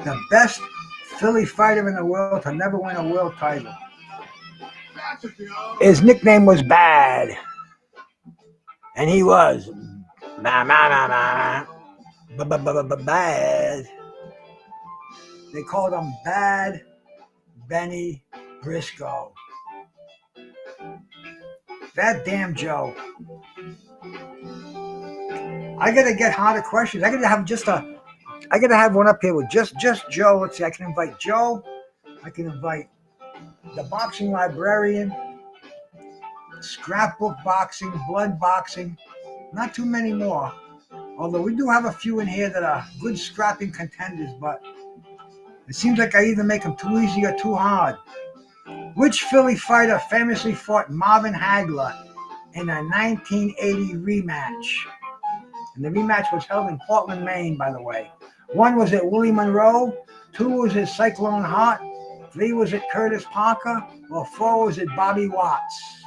The best Philly fighter in the world to never win a world title. His nickname was Bad. And he was bad. They called him Bad Benny Briscoe. That damn Joe. I gotta get harder questions. I gotta have one up here with just Joe. Let's see, I can invite Joe. I can invite the boxing librarian, scrapbook boxing, blood boxing. Not too many more. Although we do have a few in here that are good scrapping contenders, but it seems like I either make them too easy or too hard. Which Philly fighter famously fought Marvin Hagler in a 1980 rematch? And the rematch was held in Portland, Maine, by the way. 1 was it Willie Monroe, 2 was it Cyclone Hart, 3 was it Curtis Parker, or 4 was it Bobby Watts?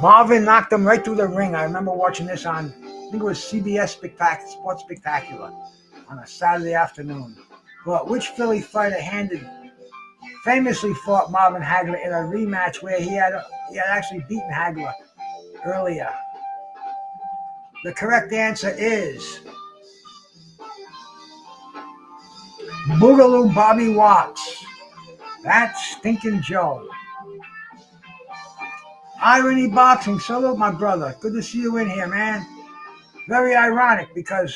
Marvin knocked him right through the ring. I remember watching this on, I think it was CBS Sports Spectacular on a Saturday afternoon. But which Philly fighter famously fought Marvin Hagler in a rematch where he had actually beaten Hagler earlier? The correct answer is Boogaloo Bobby Watts. That's stinking Joe. Irony Boxing, salute my brother. Good to see you in here, man. Very ironic because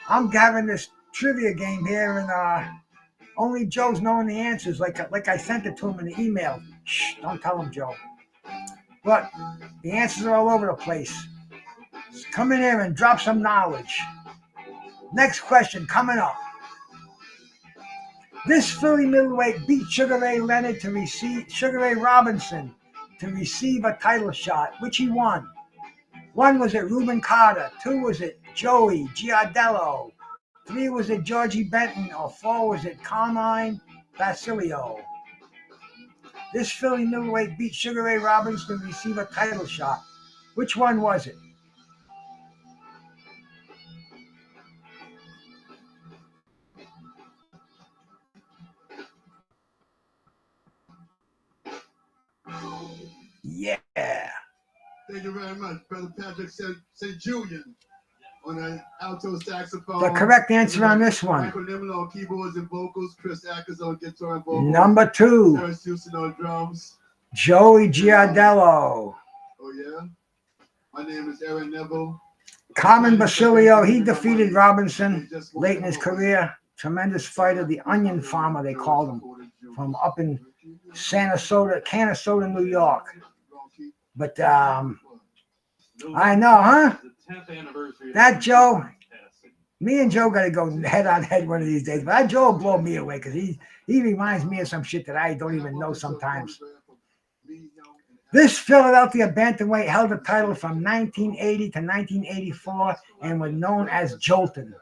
I'm having this trivia game here and only Joe's knowing the answers like I sent it to him in the email. Shh, don't tell him, Joe. But the answers are all over the place. So come in here and drop some knowledge. Next question coming up. This Philly middleweight beat Sugar Ray Robinson to receive a title shot, which he won. 1 was it Reuben Carter, 2 was it Joey Giardello, 3 was it Georgie Benton, or 4 was it Carmine Basilio. This Philly middleweight beat Sugar Ray Robinson to receive a title shot. Which one was it? Yeah. Thank you very much, Brother Patrick St. Julian on an alto saxophone. The correct answer on this one. Michael Nimmel on keyboards and vocals. Chris Ackers on guitar and vocals. Number 2. Terrence Houston on drums. Joey Giardello. Oh, yeah? My name is Aaron Neville. Carmine Basilio, he defeated Robinson late in his career. Tremendous fighter, the onion farmer, they called him, from up in Canastota, New York. But I know, huh? That Joe, me and Joe got to go head on head one of these days. But that Joe will blow me away because he reminds me of some shit that I don't even know sometimes. This Philadelphia bantamweight held the title from 1980 to 1984 and was known as Jolton.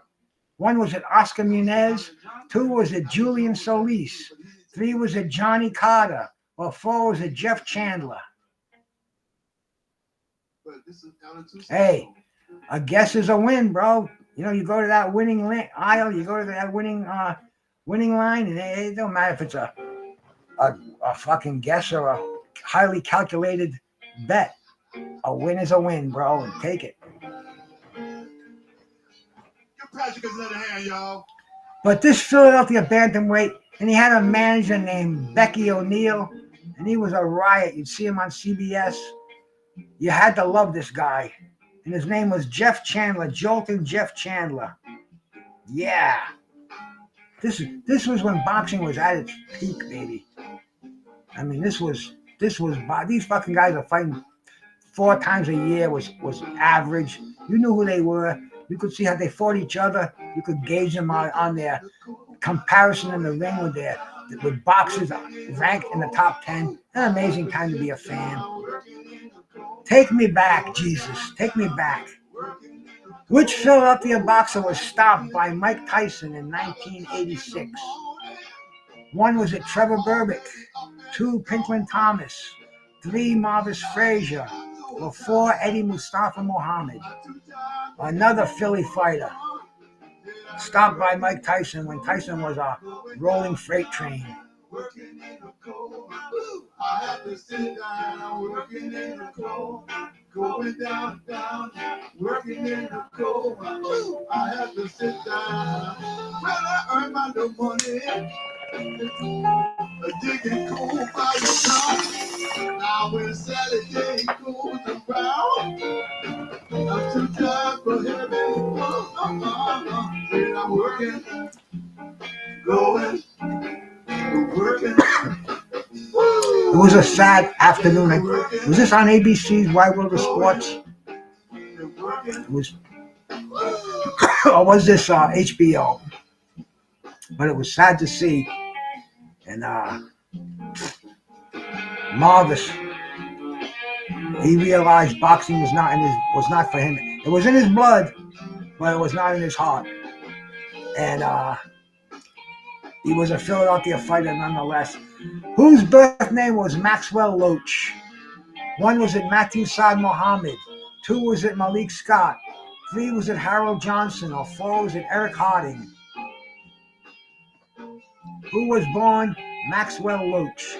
One was at Oscar Muniz, two was at Julian Solis, three was at Johnny Carter, or four was at Jeff Chandler. Hey, a guess is a win, bro. You know, you go to that winning aisle, you go to that winning line, and it don't matter if it's a fucking guess or a highly calculated bet. A win is a win, bro, and take it. But this Philadelphia bantamweight, and he had a manager named Becky O'Neill, and he was a riot. You'd see him on CBS. You had to love this guy. And his name was Jeff Chandler, Jolton Jeff Chandler. Yeah. This was when boxing was at its peak, baby. I mean, this was these fucking guys are fighting 4 times a year was average. You knew who they were. You could see how they fought each other. You could gauge them on their comparison in the ring with boxers ranked in the top 10. An amazing time to be a fan. Take me back, Jesus. Take me back. Which Philadelphia boxer was stopped by Mike Tyson in 1986? One was at Trevor Berbick, 2 Pinklon Thomas, 3 Marvis Frazier, or 4 Eddie Mustafa Muhammad. Another Philly fighter stopped by Mike Tyson when Tyson was a rolling freight train. I have to sit down, working in the cold, going down, working in the cold. I have to sit down. Well, I earn my little money, digging coal by the top. Now when Saturday goes around, I'm too tired for heaven. I'm working, going, working. It was a sad afternoon. Was this on ABC's Wide World of Sports? It was, or was this HBO? But it was sad to see. And Marvis, he realized boxing was not for him. It was in his blood, but it was not in his heart. And he was a Philadelphia fighter nonetheless, whose birth name was Maxwell Loach. One was at Matthew Saad Muhammad, 2 was at Malik Scott, 3 was at Harold Johnson, or 4 was at Eric Harding. Who was born Maxwell Loach?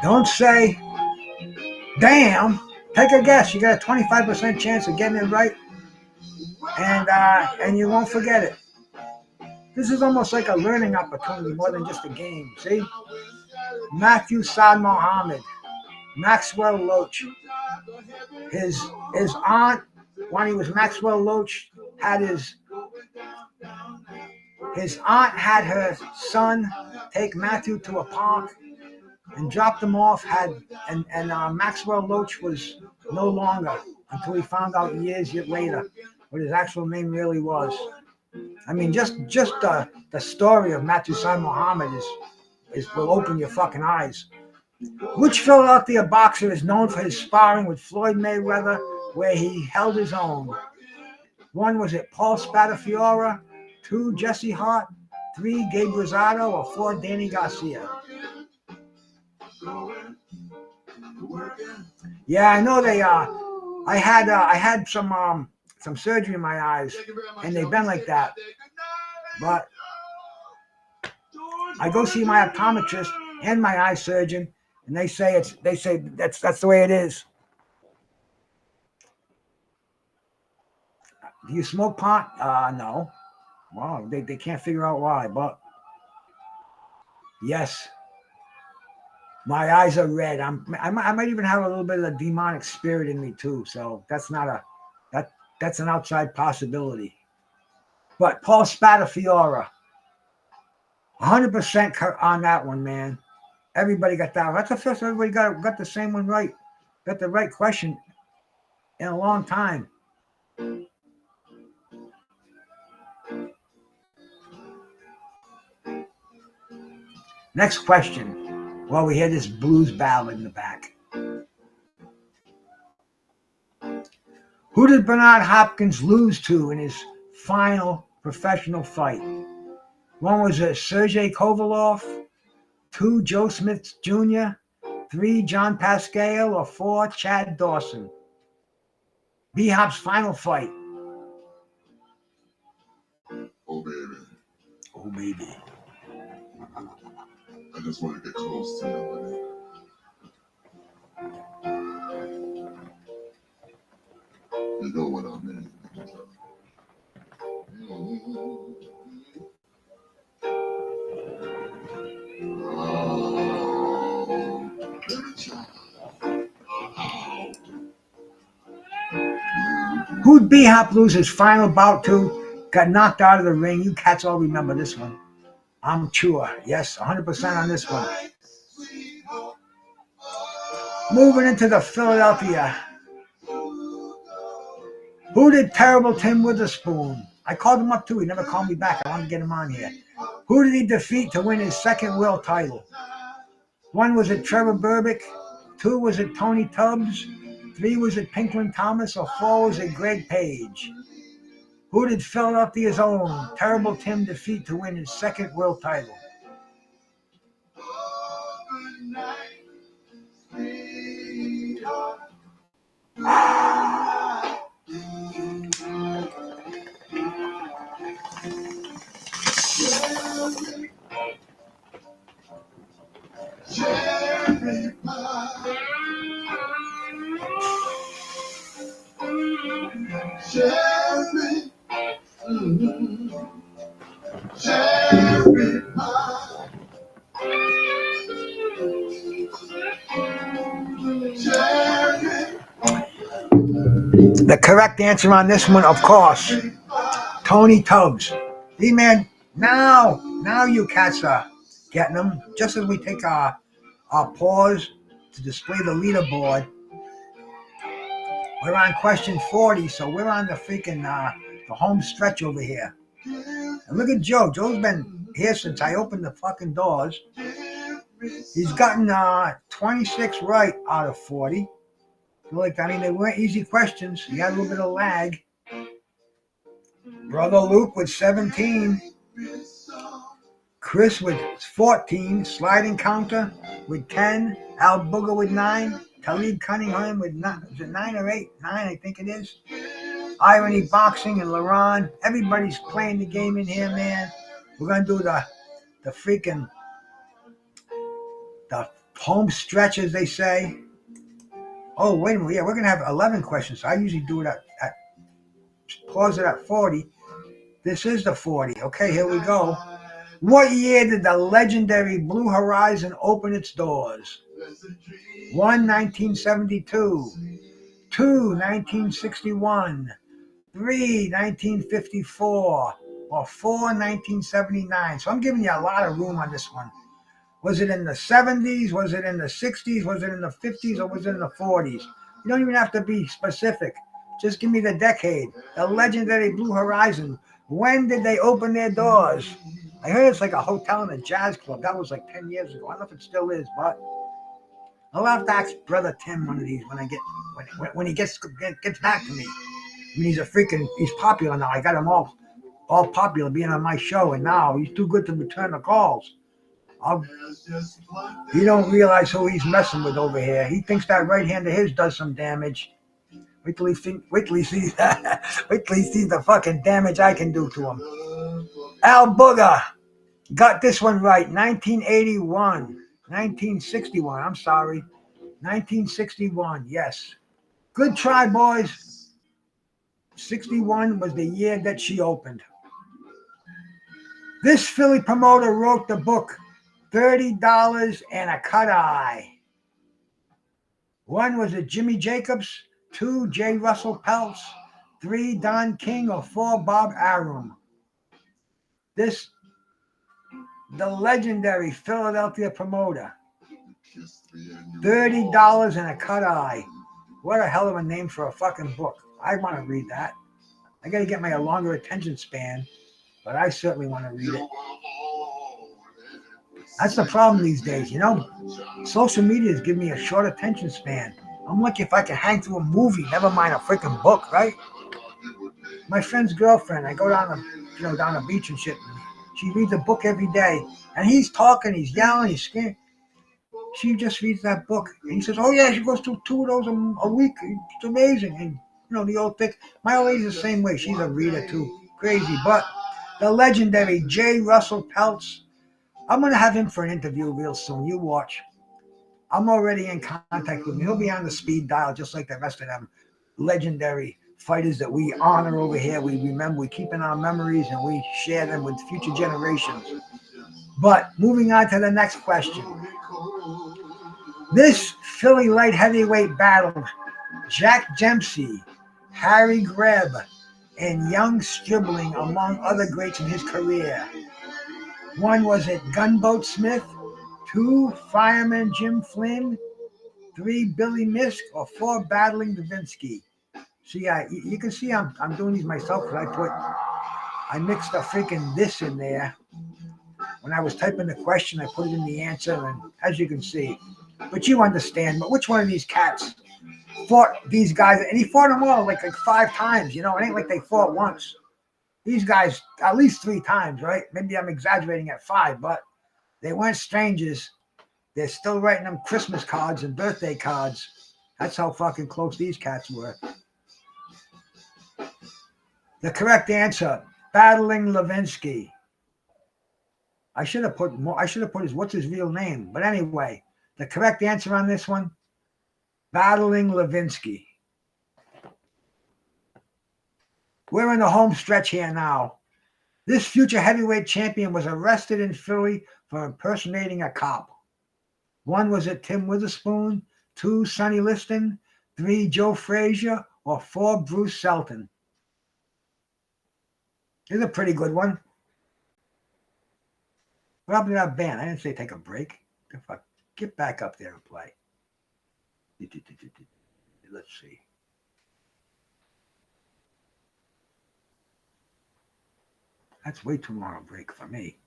Don't say, damn. Take a guess. You got a 25% chance of getting it right, and you won't forget it. This is almost like a learning opportunity more than just a game. See? Matthew Saad Muhammad, Maxwell Loach. His aunt, when he was Maxwell Loach, had his aunt had her son take Matthew to a park and dropped him off. And Maxwell Loach was no longer until he found out years later what his actual name really was. I mean, just the story of Matthew Saad Muhammad will open your fucking eyes. Which Philadelphia boxer is known for his sparring with Floyd Mayweather, where he held his own? 1 was it Paul Spatafiora, 2 Jesse Hart, 3 Gabe Rosado, or 4 Danny Garcia? Yeah, I know they are. I had some surgery in my eyes, and they've been like that. But I go see my optometrist and my eye surgeon, and they say that's the way it is. Do you smoke pot? No. Wow, they can't figure out why, but yes. My eyes are red. I might even have a little bit of a demonic spirit in me too. So that's not that's an outside possibility. But Paul Spatafiora, 100% on that one, man. Everybody got that. That's the first everybody got the same one right. Got the right question in a long time. Next question. Well, we hear this blues ballad in the back. Who did Bernard Hopkins lose to in his final professional fight? One was Sergey Kovalev, 2, Joe Smith Jr., 3, John Pascal, or 4, Chad Dawson. B-Hop's final fight. Oh, baby. Oh, baby. I just want to get close to you, buddy. You know what I mean. Who'd B-Hop lose his final bout to? Got knocked out of the ring. You cats all remember this one. I'm sure. Yes, 100% on this one. Moving into the Philadelphia. Who did Terrible Tim Witherspoon? I called him up too. He never called me back. I wanted to get him on here. Who did he defeat to win his second world title? 1, was it Trevor Berbick? 2, was it Tony Tubbs? 3, was it Pinklin Thomas? Or 4, was it Greg Page? Who did Philadelphia's own Terrible Tim defeat to win his second world title? Cherry, The correct answer on this one, of course, Tony Tubbs. D-Man, now you cats are getting them. Just as we take our pause to display the leaderboard, we're on question 40, so we're on the freaking the home stretch over here. And look at Joe. Joe's been here since I opened the fucking doors. He's gotten 26 right out of 40. Like, I mean, they weren't easy questions. He had a little bit of lag. Brother Luke with 17. Chris with 14. Sliding counter with 10. Al Booger with 9. Talib Cunningham with 9. Is it 9 or 8? 9, I think it is. Irony Boxing and LaRon. Everybody's playing the game in here, man. We're going to do the freaking the home stretch, as they say. Oh, wait a minute. Yeah, we're going to have 11 questions. I usually do it at pause it at 40. This is the 40. Okay, here we go. What year did the legendary Blue Horizon open its doors? 1, 1972. 2, 1961. 3, 1954. Or 4, 1979. So I'm giving you a lot of room on this one. Was it in the 70s? Was it in the 60s? Was it in the 50s? Or was it in the 40s? You don't even have to be specific. Just give me the decade. The legendary Blue Horizon. When did they open their doors? I heard it's like a hotel and a jazz club. That was like 10 years ago. I don't know if it still is, but I'll have to ask Brother Tim one of these when he gets back to me. I mean, he's popular now. I got him all popular being on my show, and now he's too good to return the calls. He don't realize who he's messing with over here. He thinks that right hand of his does some damage. Wait till he sees the fucking damage I can do to him. Al Booger got this one right. 1961. I'm sorry. 1961. Yes. Good try, boys. 61 was the year that she opened. This Philly promoter wrote the book $30 and a cut eye. One was a Jimmy Jacobs, 2 J. Russell Peltz, 3 Don King, or 4 Bob Arum. The legendary Philadelphia promoter. $30 and a cut eye. What a hell of a name for a fucking book. I want to read that. I got to get my longer attention span, but I certainly want to read it. That's the problem these days, you know. Social media has given me a short attention span. I'm lucky if I can hang through a movie, never mind a freaking book, right? My friend's girlfriend, I go down the beach and shit. And she reads a book every day, and he's talking, he's yelling, he's screaming. She just reads that book, and he says, "Oh yeah, she goes through 2 of those a week. It's amazing." And the old thing. My old lady's the same way. She's a reader too, crazy. But the legendary J. Russell Peltz. I'm going to have him for an interview real soon. You watch. I'm already in contact with him. He'll be on the speed dial just like the rest of them legendary fighters that we honor over here. We remember, we keep in our memories, and we share them with future generations. But moving on to the next question. This Philly light heavyweight battled Jack Dempsey, Harry Greb, and Young Stribling, among other greats in his career. One was it Gunboat Smith, 2 Fireman Jim Flynn, 3 Billy Misk, or 4 Battling Levinsky. See, you can see I'm doing these myself because I mixed a freaking this in there. When I was typing the question, I put it in the answer, and as you can see. But you understand, but which one of these cats fought these guys? And he fought them all like 5 times, It ain't like they fought once. These guys, at least 3 times, right? Maybe I'm exaggerating at 5, but they weren't strangers. They're still writing them Christmas cards and birthday cards. That's how fucking close these cats were. The correct answer, Battling Levinsky. I should have put what's his real name. But anyway, the correct answer on this one, Battling Levinsky. We're in the home stretch here now. This future heavyweight champion was arrested in Philly for impersonating a cop. 1 was it Tim Witherspoon, 2 Sonny Liston, 3 Joe Frazier, or 4 Bruce Selton. Here's a pretty good one. What happened to that band? I didn't say take a break. Get back up there and play. Let's see. That's way too long a break for me.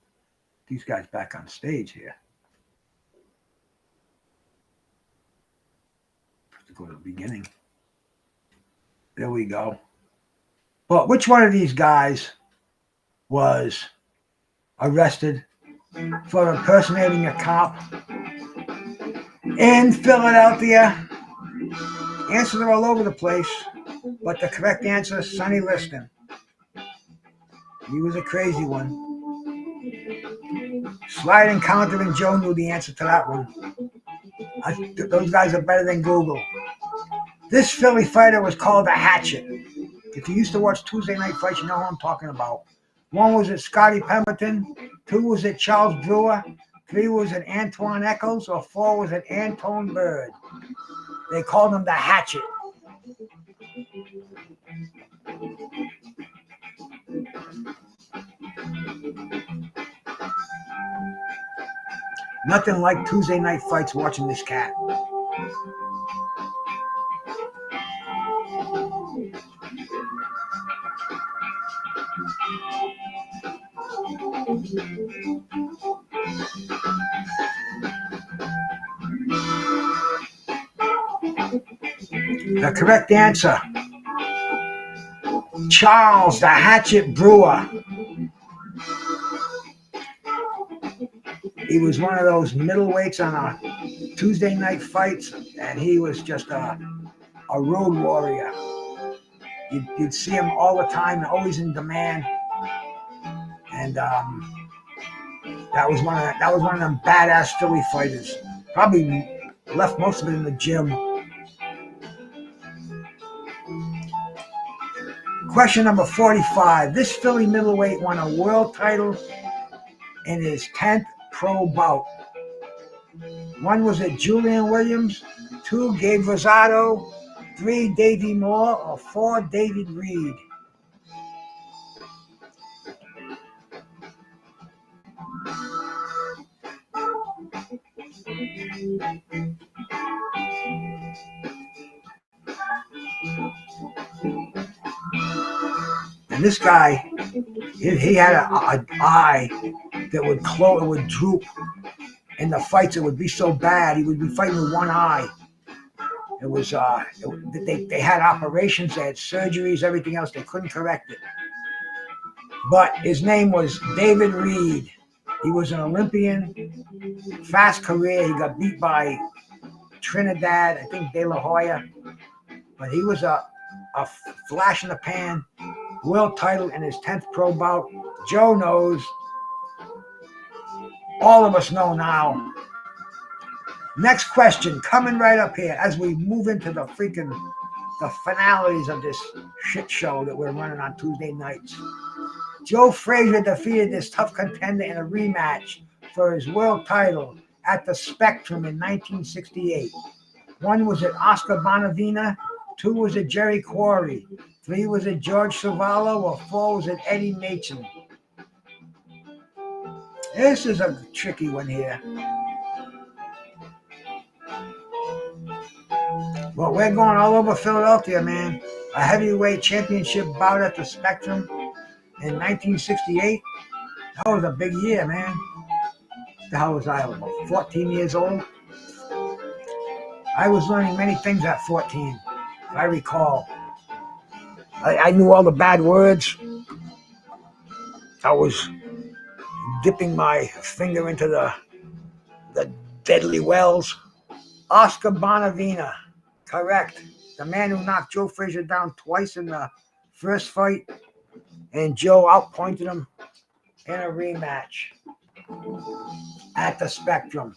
These guys back on stage here. Have to go to the beginning. There we go. But which one of these guys was arrested for impersonating a cop in Philadelphia? Answers are all over the place, but the correct answer is Sonny Liston. He was a crazy one. Slide and Counter and Joe knew the answer to that one. Those guys are better than Google. This Philly fighter was called a Hatchet. If you used to watch Tuesday Night Fights, you know who I'm talking about. 1 was it Scotty Pemberton, 2 was it Charles Brewer, 3 was it Antoine Eccles, or 4 was it Anton Bird. They called him the Hatchet. Nothing like Tuesday Night Fights watching this cat. The correct answer, Charles the Hatchet Brewer. He was one of those middleweights on a Tuesday Night Fights, and he was just a road warrior. You'd see him all the time, always in demand, and that was one of them badass Philly fighters. Probably left most of it in the gym. Question number 45. This Philly middleweight won a world title in his 10th pro bout. One was it Julian Williams, 2 Gabe Rosado, 3 Davey Moore, or 4 David Reed? And this guy, he had an eye that would close, it would droop. In the fights, it would be so bad. He would be fighting with one eye. It was they had operations, they had surgeries, everything else. They couldn't correct it. But his name was David Reed. He was an Olympian, fast career. He got beat by Trinidad, I think De La Hoya. But he was a flash in the pan, world title in his 10th pro bout. Joe knows. All of us know now. Next question, coming right up here as we move into the finales of this shit show that we're running on Tuesday nights. Joe Frazier defeated this tough contender in a rematch for his world title at the Spectrum in 1968. 1 was it Oscar Bonavena, 2 was it Jerry Quarry, 3 was it George Savallo, or 4 was it Eddie Machen? This is a tricky one here. But we're going all over Philadelphia, man. A heavyweight championship bout at the Spectrum in 1968. That was a big year, man. The hell was I? About 14 years old. I was learning many things at 14, I recall. I knew all the bad words. I was dipping my finger into the deadly wells. Oscar Bonavena, correct. The man who knocked Joe Frazier down twice in the first fight, and Joe outpointed him in a rematch at the Spectrum.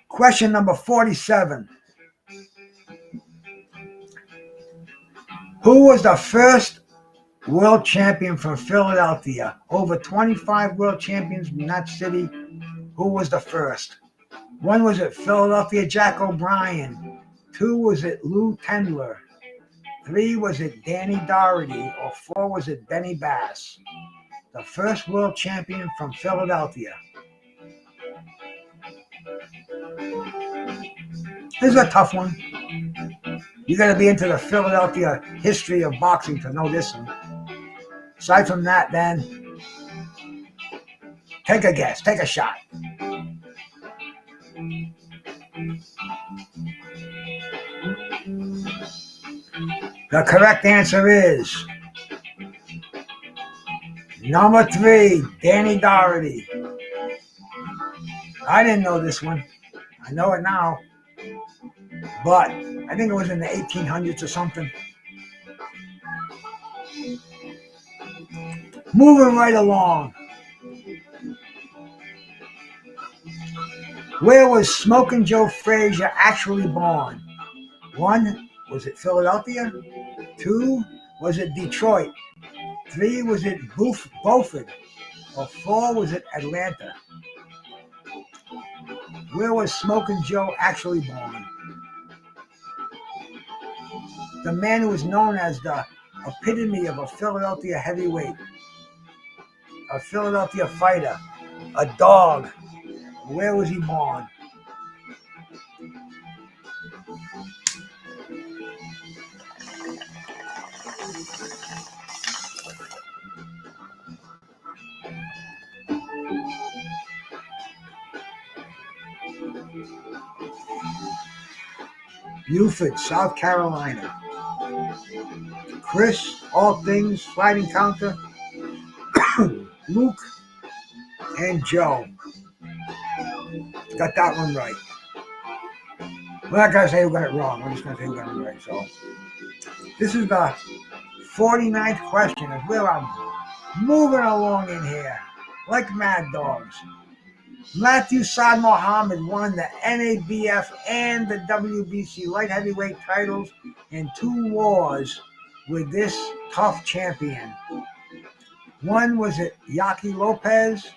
Question number 47. Who was the first world champion from Philadelphia? Over 25 world champions from that city. Who was the first? 1 was it Philadelphia Jack O'Brien. 2 was it Lou Tendler. 3 was it Danny Doherty, or 4 was it Benny Bass? The first world champion from Philadelphia. This is a tough one. You got to be into the Philadelphia history of boxing to know this one. Aside from that, then, take a guess, take a shot. The correct answer is number 3, Danny Doherty. I didn't know this one. I know it now. But I think it was in the 1800s or something. Moving right along. Where was Smokin' Joe Frazier actually born? 1, was it Philadelphia? 2, was it Detroit? 3, was it Beaufort? Or 4, was it Atlanta? Where was Smokin' Joe actually born? The man who was known as the epitome of a Philadelphia heavyweight, a Philadelphia fighter, a dog. Where was he born? Beaufort, South Carolina. Chris, all things, sliding counter. Luke and Joe. Got that one right. We're not going to say who got it wrong. We're just going to say who got it right. So, this is the 49th question as we're moving along in here like mad dogs. Matthew Saad Muhammad won the NABF and the WBC light heavyweight titles in 2 wars with this tough champion. 1 was it Yaki Lopez,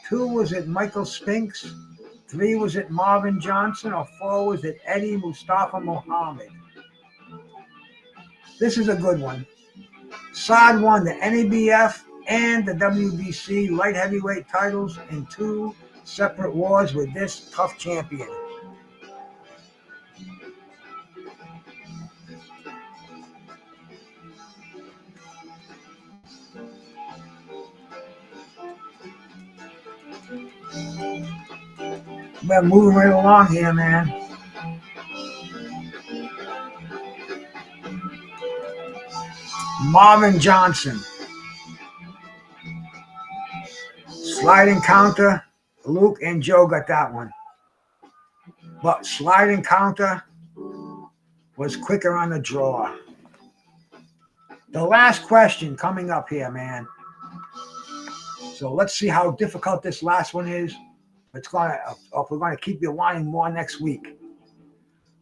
2 was it Michael Spinks, 3 was it Marvin Johnson, or 4 was it Eddie Mustafa Muhammad? This is a good one. Saad won the NABF and the WBC light heavyweight titles in 2 separate wars with this tough champion. We're moving right along here, man. Marvin Johnson. Sliding counter. Luke and Joe got that one. But sliding counter was quicker on the draw. The last question coming up here, man. So let's see how difficult this last one is. If we're going to keep you wanting more next week.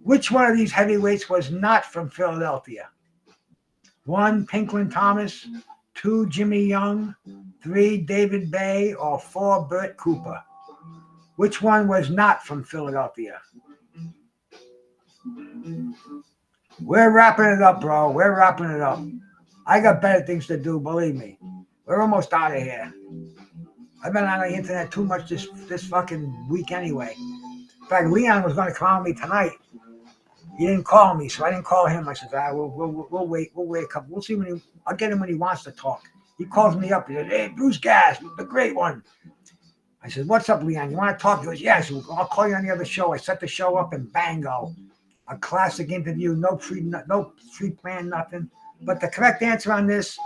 Which one of these heavyweights was not from Philadelphia? 1, Pinklin Thomas. 2, Jimmy Young. 3, David Bay. Or 4, Bert Cooper. Which one was not from Philadelphia? We're wrapping it up, bro. We're wrapping it up. I got better things to do, believe me. We're almost out of here. I've been on the internet too much this fucking week anyway. In fact, Leon was going to call me tonight. He didn't call me, so I didn't call him. I said, we'll wait. We'll wait a couple. We'll see I'll get him when he wants to talk. He calls me up. He said, hey, Bruce Gas, the great one. I said, what's up, Leon? You want to talk? He goes, yes, I'll call you on the other show. I set the show up in Bango. A classic interview, no pre-planned nothing. But the correct answer on this,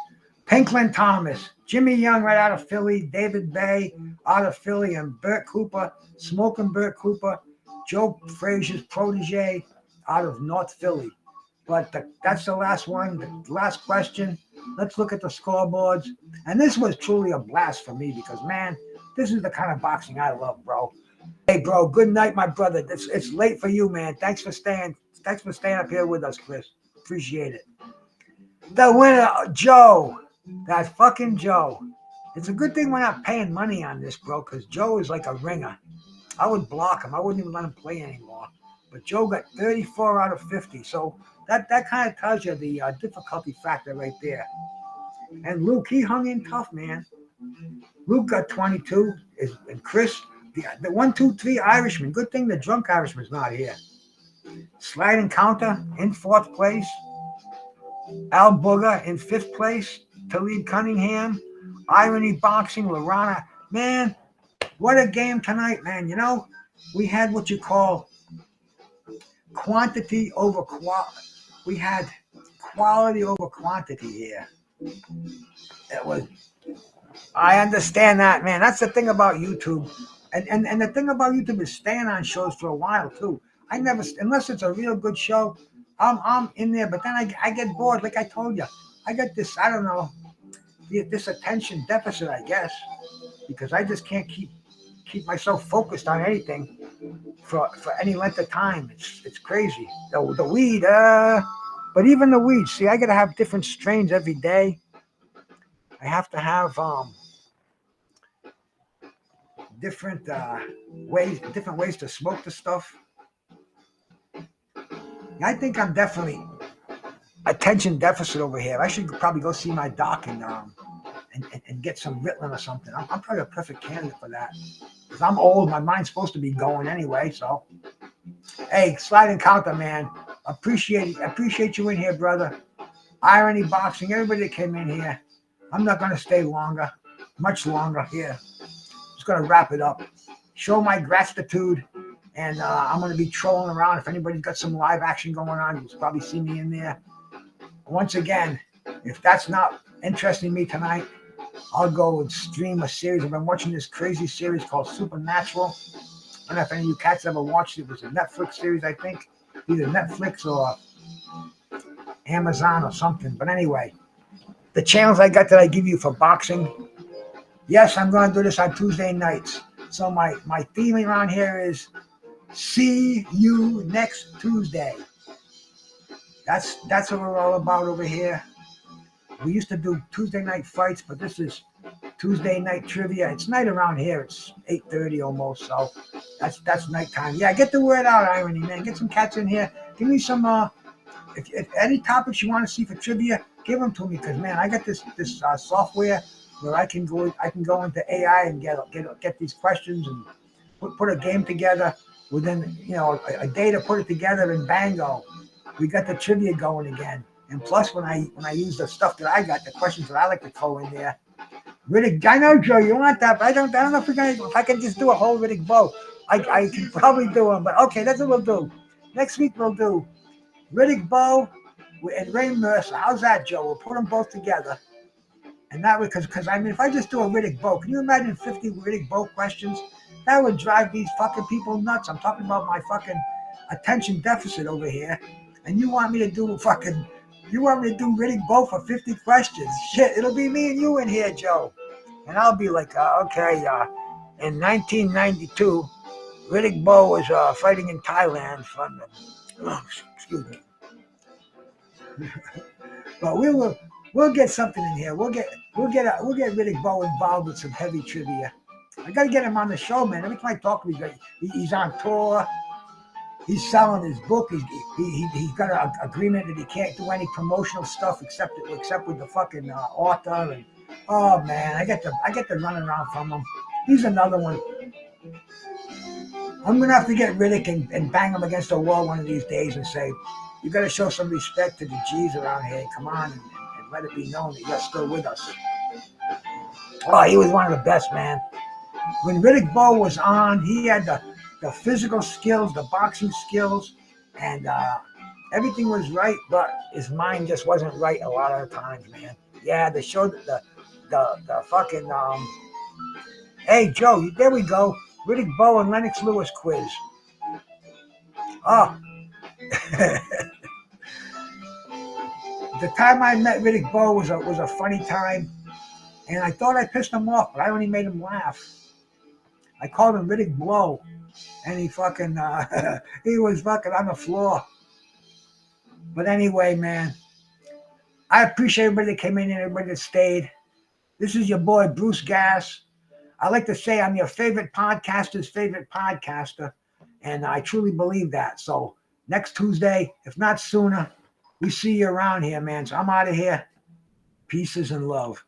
Pinklin Thomas, Jimmy Young right out of Philly, David Bay out of Philly, and Bert Cooper, Smoking Bert Cooper, Joe Frazier's protege out of North Philly. But that's the last one, the last question. Let's look at the scoreboards. And this was truly a blast for me because, man, this is the kind of boxing I love, bro. Hey, bro, good night, my brother. It's late for you, man. Thanks for staying up here with us, Chris. Appreciate it. The winner, Joe. That fucking Joe. It's a good thing we're not paying money on this, bro, because Joe is like a ringer. I would block him. I wouldn't even let him play anymore. But Joe got 34 out of 50. So that kind of tells you the difficulty factor right there. And Luke, he hung in tough, man. Luke got 22. And Chris, the 1, 2, 3 Irishman. Good thing the drunk Irishman's not here. Sliding counter in 4th place. Al Booger in 5th place. Talib Cunningham. Irony Boxing. Lorana. Man, what a game tonight, man. You know, we had what you call quantity over quality. We had quality over quantity here. It was. I understand that, man. That's the thing about YouTube. And the thing about YouTube is staying on shows for a while, too. I never, unless it's a real good show, I'm in there. But then I get bored, like I told you. I get this, I don't know, this attention deficit, I guess, because I just can't keep myself focused on anything for any length of time. It's crazy. The weed, but even the weed, see, I got to have different strains every day. I have to have different ways to smoke the stuff. I think I'm definitely attention deficit over here. I should probably go see my doc and get some Ritalin or something. I'm probably a perfect candidate for that. Because I'm old, my mind's supposed to be going anyway. So, hey, sliding counter, man. Appreciate you in here, brother. Irony Boxing, everybody that came in here. I'm not going to stay much longer here. Just going to wrap it up. Show my gratitude. And I'm going to be trolling around. If anybody's got some live action going on, you'll probably see me in there. Once again, if that's not interesting me tonight, I'll go and stream a series. I've been watching this crazy series called Supernatural. I don't know if any of you cats ever watched it. It was a Netflix series, I think. Either Netflix or Amazon or something. But anyway, the channels I got that I give you for boxing. Yes, I'm going to do this on Tuesday nights. So my theme around here is see you next Tuesday. That's what we're all about over here. We used to do Tuesday night fights, but this is Tuesday night trivia. It's night around here. It's 8:30 almost, so that's nighttime. Yeah, get the word out, Irony, man. Get some cats in here. Give me some. If any topics you want to see for trivia, give them to me, because man, I got this software where I can go into AI and get these questions and put a game together within a day to put it together, and bango, we got the trivia going again. And plus, when I use the stuff that I got, the questions that I like to throw in there. Riddick, I know, Joe, you want that, but I don't know if I can just do a whole Riddick Bowe. I can probably do them, but okay, that's what we'll do. Next week we'll do Riddick Bowe and Ray Mercer. How's that, Joe? We'll put them both together. And that would, because I mean, if I just do a Riddick Bowe, can you imagine 50 Riddick Bowe questions? That would drive these fucking people nuts. I'm talking about my fucking attention deficit over here. And you want me to do Riddick Bowe for 50 questions? Shit, it'll be me and you in here, Joe. And I'll be like, in 1992, Riddick Bowe was fighting in Thailand from excuse me. But we'll get something in here. We'll get Riddick Bowe involved with some heavy trivia. I gotta get him on the show, man. Every time I talk to him, he's on tour. He's selling his book. He's got an agreement that he can't do any promotional stuff except with the fucking author. And oh man, I get to run around from him. He's another one. I'm gonna have to get Riddick and bang him against the wall one of these days and say, you got to show some respect to the G's around here. Come on and let it be known that you're still with us. Oh, he was one of the best, man. When Riddick Bowe was on, he had the physical skills, the boxing skills, and everything was right, but his mind just wasn't right a lot of the times, man. Yeah, they showed the fucking hey, Joe, there we go. Riddick Bowe and Lennox Lewis quiz. Oh. The time I met Riddick Bowe was a funny time, and I thought I pissed him off, but I only made him laugh. I called him Riddick Blow, and he fucking he was fucking on the floor. But anyway, man, I appreciate everybody that came in and everybody that stayed. This is your boy Bruce Gas. I like to say I'm your favorite podcaster's favorite podcaster, and I truly believe that. So next Tuesday, if not sooner, we see you around here, man. So I'm out of here. Pieces and love.